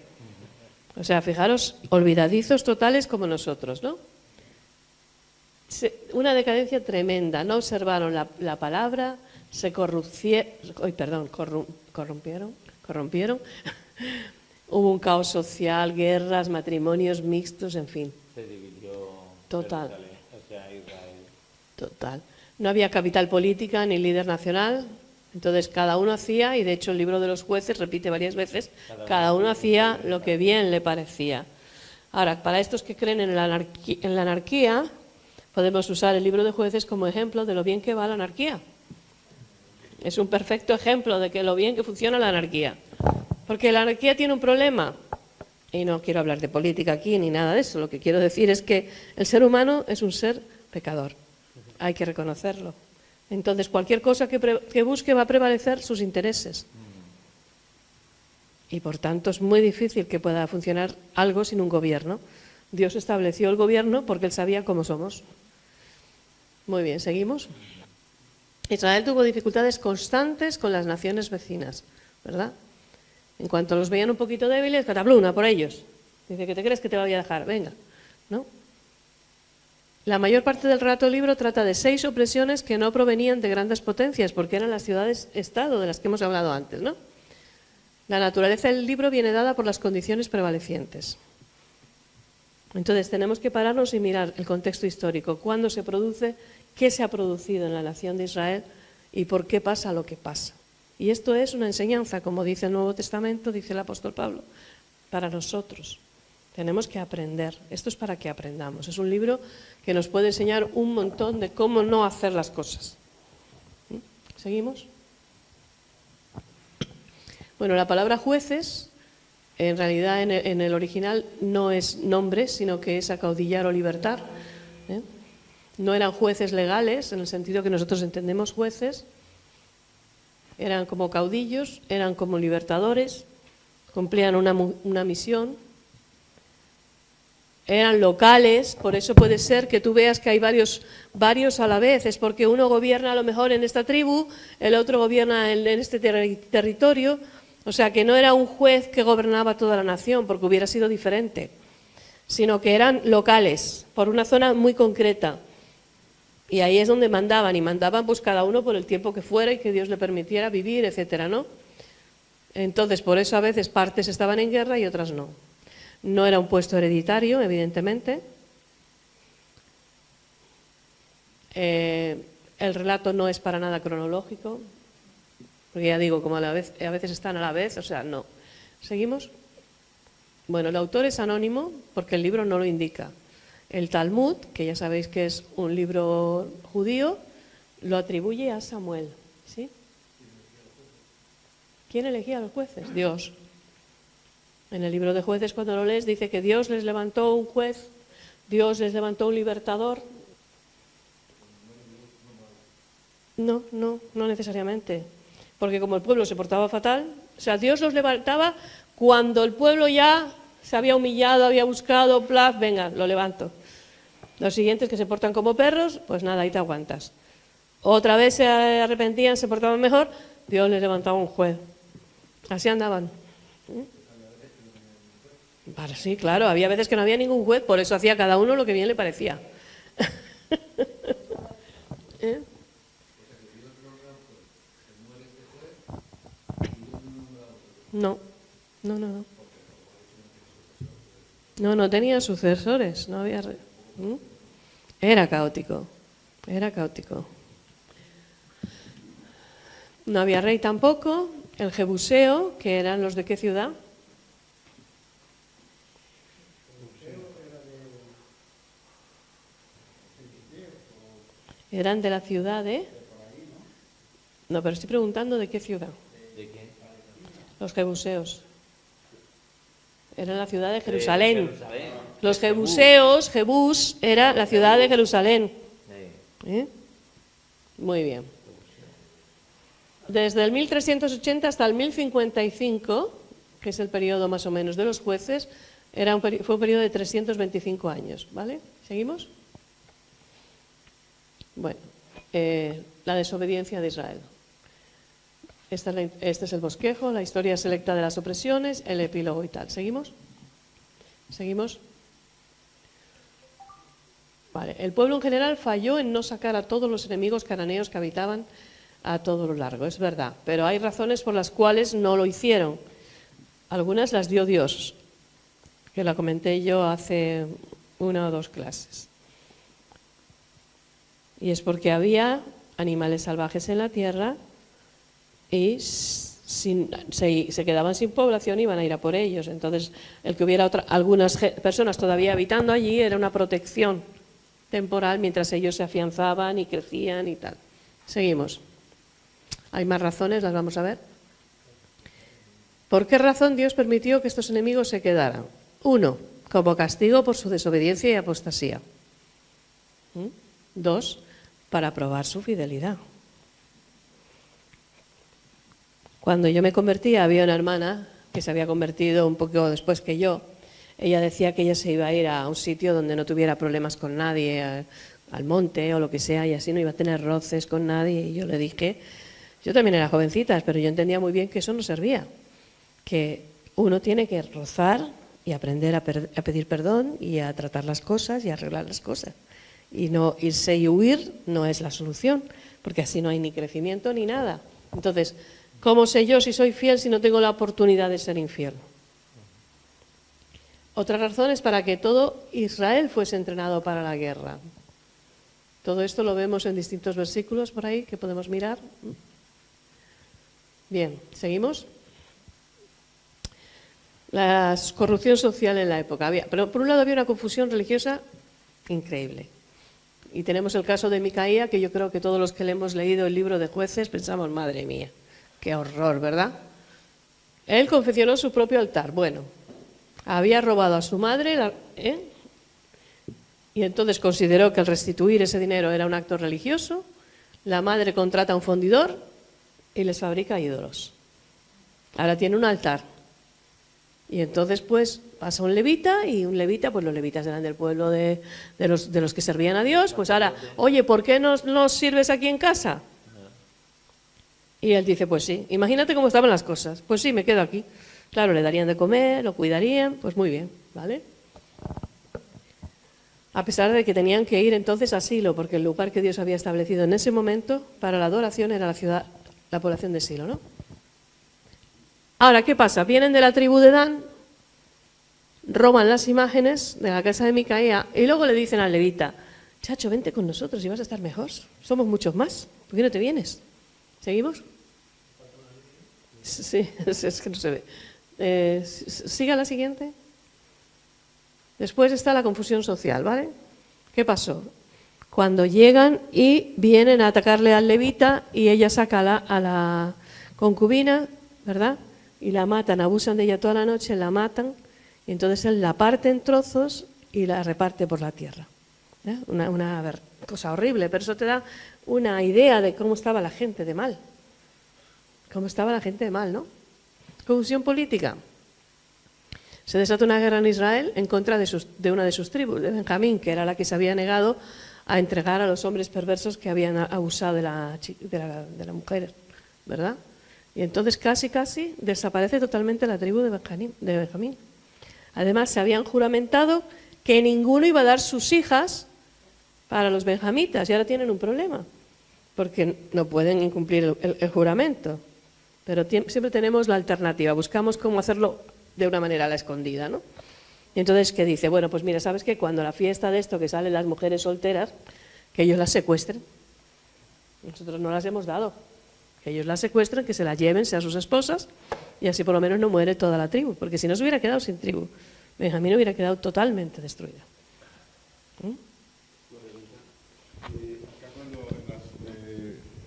O sea, fijaros, olvidadizos totales como nosotros, ¿no? Una decadencia tremenda. No observaron la palabra, se corrompieron. Hubo un caos social, guerras, matrimonios mixtos, en fin. Se dividió Total. Israel. Total. No había capital política ni líder nacional, entonces cada uno hacía, y de hecho el libro de los jueces repite varias veces, cada uno hacía lo que bien le parecía. Ahora, para estos que creen en la anarquía, podemos usar el libro de jueces como ejemplo de lo bien que va la anarquía. Es un perfecto ejemplo de que lo bien que funciona la anarquía. Porque la anarquía tiene un problema, y no quiero hablar de política aquí ni nada de eso, lo que quiero decir es que el ser humano es un ser pecador, hay que reconocerlo. Entonces cualquier cosa que busque va a prevalecer sus intereses. Y por tanto es muy difícil que pueda funcionar algo sin un gobierno. Dios estableció el gobierno porque Él sabía cómo somos. Muy bien, ¿seguimos? Israel tuvo dificultades constantes con las naciones vecinas, ¿verdad? En cuanto los veían un poquito débiles, catapluna por ellos. Dice, ¿que te crees que te voy a dejar? Venga, ¿no? La mayor parte del relato del libro trata de 6 opresiones que no provenían de grandes potencias, porque eran las ciudades-estado de las que hemos hablado antes, ¿no? La naturaleza del libro viene dada por las condiciones prevalecientes. Entonces tenemos que pararnos y mirar el contexto histórico, cuándo se produce, qué se ha producido en la nación de Israel y por qué pasa lo que pasa. Y esto es una enseñanza, como dice el Nuevo Testamento, dice el apóstol Pablo, para nosotros. Tenemos que aprender, esto es para que aprendamos. Es un libro que nos puede enseñar un montón de cómo no hacer las cosas. ¿Seguimos? Bueno, la palabra jueces, en realidad en el original no es nombre, sino que es acaudillar o libertar. No eran jueces legales, en el sentido que nosotros entendemos jueces. Eran como caudillos, eran como libertadores, cumplían una misión. Eran locales, por eso puede ser que tú veas que hay varios a la vez, es porque uno gobierna a lo mejor en esta tribu, el otro gobierna en este territorio, o sea que no era un juez que gobernaba toda la nación, porque hubiera sido diferente, sino que eran locales, por una zona muy concreta, y ahí es donde mandaban, y mandaban pues cada uno por el tiempo que fuera y que Dios le permitiera vivir, etcétera, ¿no? Entonces, por eso a veces partes estaban en guerra y otras no. No era un puesto hereditario, evidentemente. El relato no es para nada cronológico, porque ya digo, como a veces están a la vez, o sea, no. ¿Seguimos? Bueno, el autor es anónimo porque el libro no lo indica. El Talmud, que ya sabéis que es un libro judío, lo atribuye a Samuel. ¿Sí? ¿Quién elegía a los jueces? Dios. En el libro de Jueces, cuando lo lees, dice que Dios les levantó un juez, Dios les levantó un libertador. No necesariamente. Porque como el pueblo se portaba fatal, o sea, Dios los levantaba cuando el pueblo ya se había humillado, había buscado, plaf, venga, lo levanto. Los siguientes que se portan como perros, pues nada, ahí te aguantas. Otra vez se arrepentían, se portaban mejor, Dios les levantaba un juez. Así andaban. Vale, sí, claro, había veces que no había ningún juez, por eso hacía cada uno lo que bien le parecía. ¿Eh? No tenía sucesores, no había. Era caótico. No había rey tampoco. El Jebuseo, que eran los de qué ciudad. Eran de la ciudad de. No, pero estoy preguntando de qué ciudad. ¿De qué? Los jebuseos. Era la ciudad de Jerusalén. Los jebuseos, Jebús, era la ciudad de Jerusalén. Muy bien. Desde el 1380 hasta el 1055, que es el periodo más o menos de los jueces, fue un periodo de 325 años. ¿Vale? ¿Seguimos? Bueno, la desobediencia de Israel. Este es el bosquejo, la historia selecta de las opresiones, el epílogo y tal. ¿Seguimos? ¿Seguimos? Vale. El pueblo en general falló en no sacar a todos los enemigos cananeos que habitaban a todo lo largo, es verdad. Pero hay razones por las cuales no lo hicieron. Algunas las dio Dios, que la comenté yo hace 1 o 2 clases. Y es porque había animales salvajes en la tierra y se quedaban sin población y iban a ir a por ellos. Entonces, el que hubiera algunas personas todavía habitando allí era una protección temporal mientras ellos se afianzaban y crecían y tal. Seguimos. Hay más razones, las vamos a ver. ¿Por qué razón Dios permitió que estos enemigos se quedaran? 1, como castigo por su desobediencia y apostasía. 2, para probar su fidelidad. Cuando yo me convertí, había una hermana que se había convertido un poco después que yo. Ella decía que ella se iba a ir a un sitio donde no tuviera problemas con nadie, al monte o lo que sea, y así no iba a tener roces con nadie. Y yo le dije, yo también era jovencita, pero yo entendía muy bien que eso no servía, que uno tiene que rozar y aprender a pedir perdón y a tratar las cosas y a arreglar las cosas. Y no irse y huir no es la solución, porque así no hay ni crecimiento ni nada. Entonces, ¿cómo sé yo si soy fiel si no tengo la oportunidad de ser infiel? Otra razón es para que todo Israel fuese entrenado para la guerra. Todo esto lo vemos en distintos versículos por ahí que podemos mirar. Bien, ¿seguimos? La corrupción social en la época. Pero por un lado había una confusión religiosa increíble. Y tenemos el caso de Micaía, que yo creo que todos los que le hemos leído el libro de Jueces pensamos, madre mía, qué horror, ¿verdad? Él confeccionó su propio altar. Bueno, había robado a su madre, y entonces consideró que el restituir ese dinero era un acto religioso. La madre contrata a un fundidor y les fabrica ídolos. Ahora tiene un altar. Y entonces pues pasa un levita, y un levita, pues los levitas eran del pueblo de los que servían a Dios. Pues ahora, oye, ¿por qué no nos sirves aquí en casa? Y él dice, pues sí, imagínate cómo estaban las cosas. Pues sí, me quedo aquí. Claro, le darían de comer, lo cuidarían, pues muy bien, ¿vale? A pesar de que tenían que ir entonces a Silo, porque el lugar que Dios había establecido en ese momento para la adoración era la población de Silo, ¿no? Ahora, ¿qué pasa? Vienen de la tribu de Dan, roban las imágenes de la casa de Micaía y luego le dicen al levita, chacho, vente con nosotros y vas a estar mejor, somos muchos más, ¿por qué no te vienes? ¿Seguimos? Sí, es que no se ve. Siga la siguiente. Después está la confusión social, ¿vale? ¿Qué pasó? Cuando llegan y vienen a atacarle al levita y ella saca a la concubina, ¿verdad? Y la matan, abusan de ella toda la noche, la matan, y entonces él la parte en trozos y la reparte por la tierra. Una cosa horrible, pero eso te da una idea de cómo estaba la gente de mal. Cómo estaba la gente de mal, ¿no? Confusión política. Se desata una guerra en Israel en contra de una de sus tribus, de Benjamín, que era la que se había negado a entregar a los hombres perversos que habían abusado de la mujer, ¿verdad? Y entonces casi desaparece totalmente la tribu de Benjamín. Además, se habían juramentado que ninguno iba a dar sus hijas para los benjamitas, y ahora tienen un problema, porque no pueden incumplir el juramento. Pero siempre tenemos la alternativa, buscamos cómo hacerlo de una manera a la escondida, ¿no? Y entonces, ¿qué dice? Bueno, pues mira, ¿sabes qué? Cuando la fiesta de esto que salen las mujeres solteras, que ellos las secuestren. Nosotros no las hemos dado. Que ellos las secuestren, que se las lleven, sean sus esposas, y así por lo menos no muere toda la tribu, porque si no se hubiera quedado sin tribu, Benjamín hubiera quedado totalmente destruida.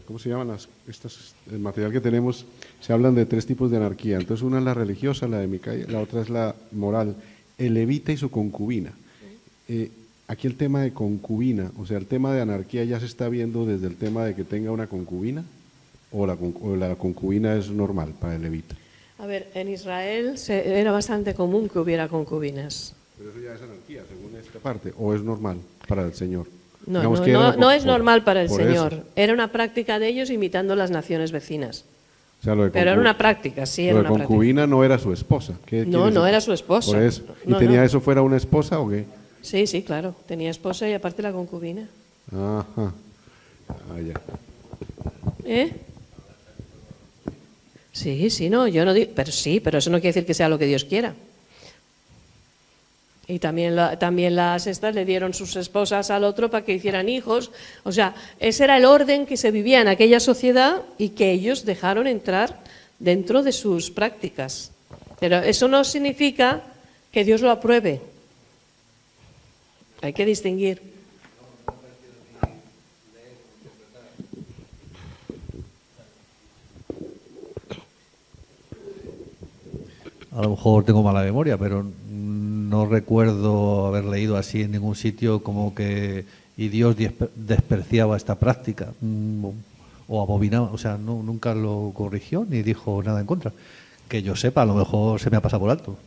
¿Cómo se llaman el material que tenemos? Se hablan de 3 tipos de anarquía. Entonces, una es la religiosa, la de Micaía, la otra es la moral, el levita y su concubina. Aquí el tema de concubina, o sea, el tema de anarquía ya se está viendo desde el tema de que tenga una concubina, o la concubina es normal para el levita. A ver, en Israel era bastante común que hubiera concubinas. Pero eso ya es anarquía, según esta parte, o es normal para el Señor. No es normal para el Señor. Eso. Era una práctica de ellos imitando las naciones vecinas. O sea, pero era una práctica, sí, era una práctica. La concubina no era su esposa. No era su esposa. Por eso. ¿Y tenía eso fuera una esposa o qué? Sí, claro. Tenía esposa y aparte la concubina. Ajá. Ya. Sí, no, yo no digo, pero eso no quiere decir que sea lo que Dios quiera. Y también las estas le dieron sus esposas al otro para que hicieran hijos. O sea, ese era el orden que se vivía en aquella sociedad y que ellos dejaron entrar dentro de sus prácticas. Pero eso no significa que Dios lo apruebe. Hay que distinguir. A lo mejor tengo mala memoria, pero no recuerdo haber leído así en ningún sitio como que Dios despreciaba esta práctica o abominaba, o sea, nunca lo corrigió ni dijo nada en contra. Que yo sepa, a lo mejor se me ha pasado por alto.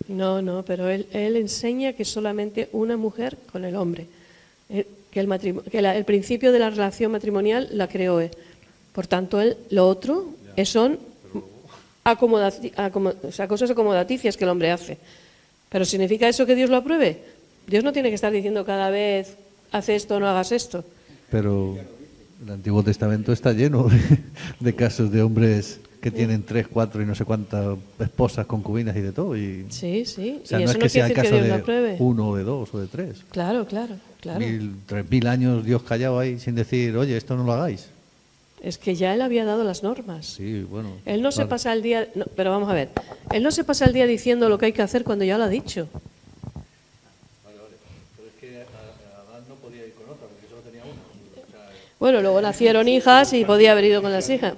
No, pero él enseña que solamente una mujer con el hombre. que el principio de la relación matrimonial la creó él. Por tanto, lo otro son cosas acomodaticias que el hombre hace. ¿Pero significa eso que Dios lo apruebe? Dios no tiene que estar diciendo cada vez, haz esto, no hagas esto. Pero el Antiguo Testamento está lleno de casos de hombres que tienen 3, 4 y no sé cuántas esposas, concubinas y de todo. Y, sí, sí. O sea, y no eso es que sea el caso Dios lo de apruebe. 1 o de 2 o de 3. Claro, claro, claro. 3.000 años Dios callado ahí sin decir, oye, esto no lo hagáis. Es que ya Él había dado las normas. Sí, bueno. Él no se pasa el día... No, pero vamos a ver. Él no se pasa el día diciendo lo que hay que hacer cuando ya lo ha dicho. Pero es que Adán no podía ir con otra porque solo tenía una. Bueno, luego nacieron hijas y podía haber ido con las hijas.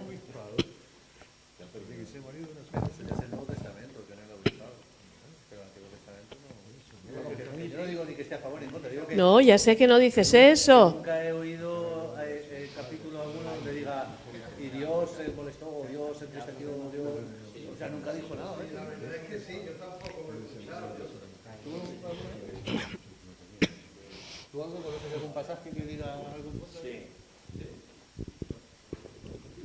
No, ya sé que no dices eso. Nunca he oído el capítulo alguno donde diga y Dios se molestó o Dios se entristeció o Dios... O sea, nunca dijo nada. La verdad es que sí, yo tampoco lo he escuchado. ¿Tú algo conoces algún pasaje que diga algo? Sí.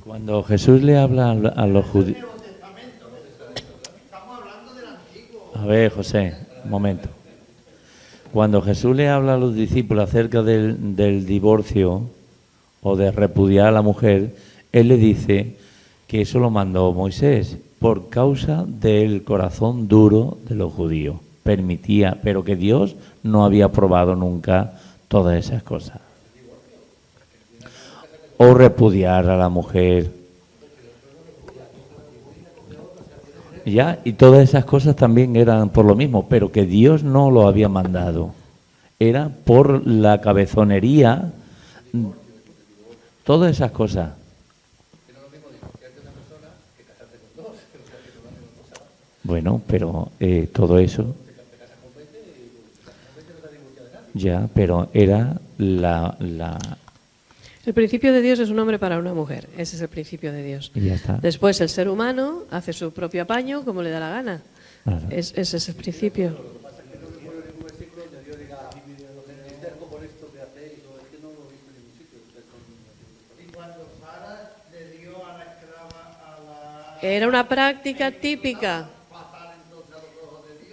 Cuando Jesús le habla a los judíos... A ver, José, un momento. Cuando Jesús le habla a los discípulos acerca del divorcio o de repudiar a la mujer, Él le dice que eso lo mandó Moisés por causa del corazón duro de los judíos. Permitía, pero que Dios no había aprobado nunca todas esas cosas. O repudiar a la mujer. Ya, y todas esas cosas también eran por lo mismo, pero que Dios no lo había mandado. Era por la cabezonería, todas esas cosas. Bueno, pero todo eso... Ya, pero era El principio de Dios es un hombre para una mujer. Ese es el principio de Dios. Y ya está. Después el ser humano hace su propio apaño como le da la gana. Claro. Ese es el principio. Era una práctica típica.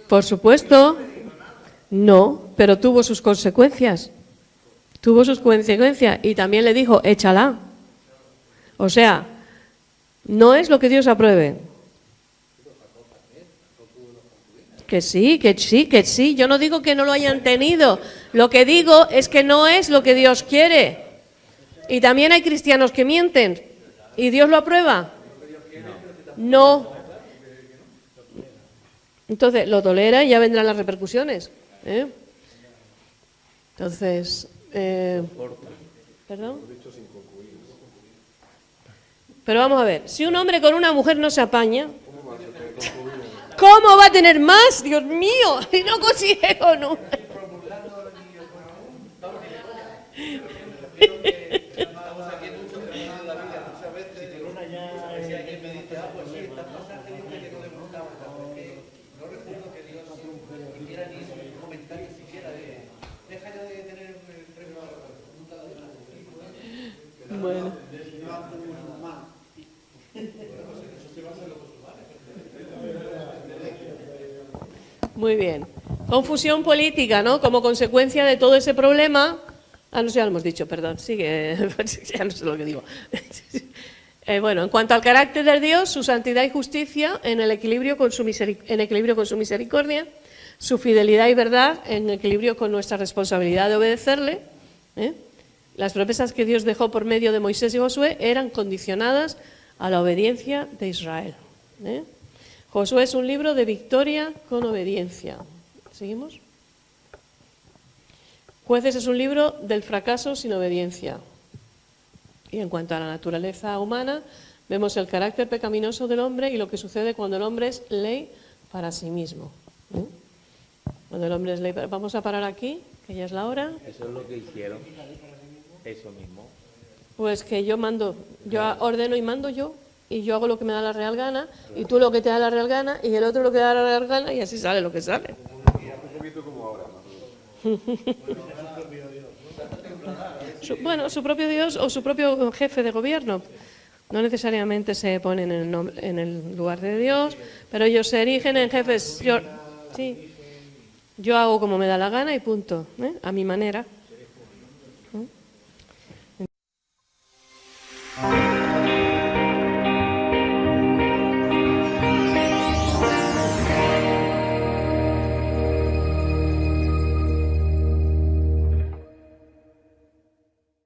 Por supuesto. No, pero tuvo sus consecuencias. Tuvo sus consecuencias y también le dijo, échala. O sea, no es lo que Dios apruebe. Que sí, que sí, que sí. Yo no digo que no lo hayan tenido. Lo que digo es que no es lo que Dios quiere. Y también hay cristianos que mienten. ¿Y Dios lo aprueba? No. Entonces, lo tolera y ya vendrán las repercusiones. Entonces... ¿Perdón? Pero vamos a ver, si un hombre con una mujer no se apaña, ¿cómo va a tener más? Dios mío, si no consigue con una. Bueno. Muy bien. Confusión política, ¿no? Como consecuencia de todo ese problema. No sé, ya lo hemos dicho, perdón. Sigue, ya no sé lo que digo. Bueno, en cuanto al carácter de Dios, su santidad y justicia en equilibrio con su misericordia, su fidelidad y verdad en equilibrio con nuestra responsabilidad de obedecerle. Las promesas que Dios dejó por medio de Moisés y Josué eran condicionadas a la obediencia de Israel. Josué es un libro de victoria con obediencia. ¿Seguimos? Jueces es un libro del fracaso sin obediencia. Y en cuanto a la naturaleza humana, vemos el carácter pecaminoso del hombre y lo que sucede cuando el hombre es ley para sí mismo. Cuando el hombre es ley para... Vamos a parar aquí, que ya es la hora. Eso es lo que hicieron. Eso mismo. Pues que yo mando, yo ordeno y mando yo, y yo hago lo que me da la real gana, y tú lo que te da la real gana, y el otro lo que da la real gana, y así sale lo que sale. Bueno, su propio Dios o su propio jefe de gobierno. No necesariamente se ponen en el lugar de Dios, pero ellos se erigen en jefes. Yo hago como me da la gana y punto, a mi manera.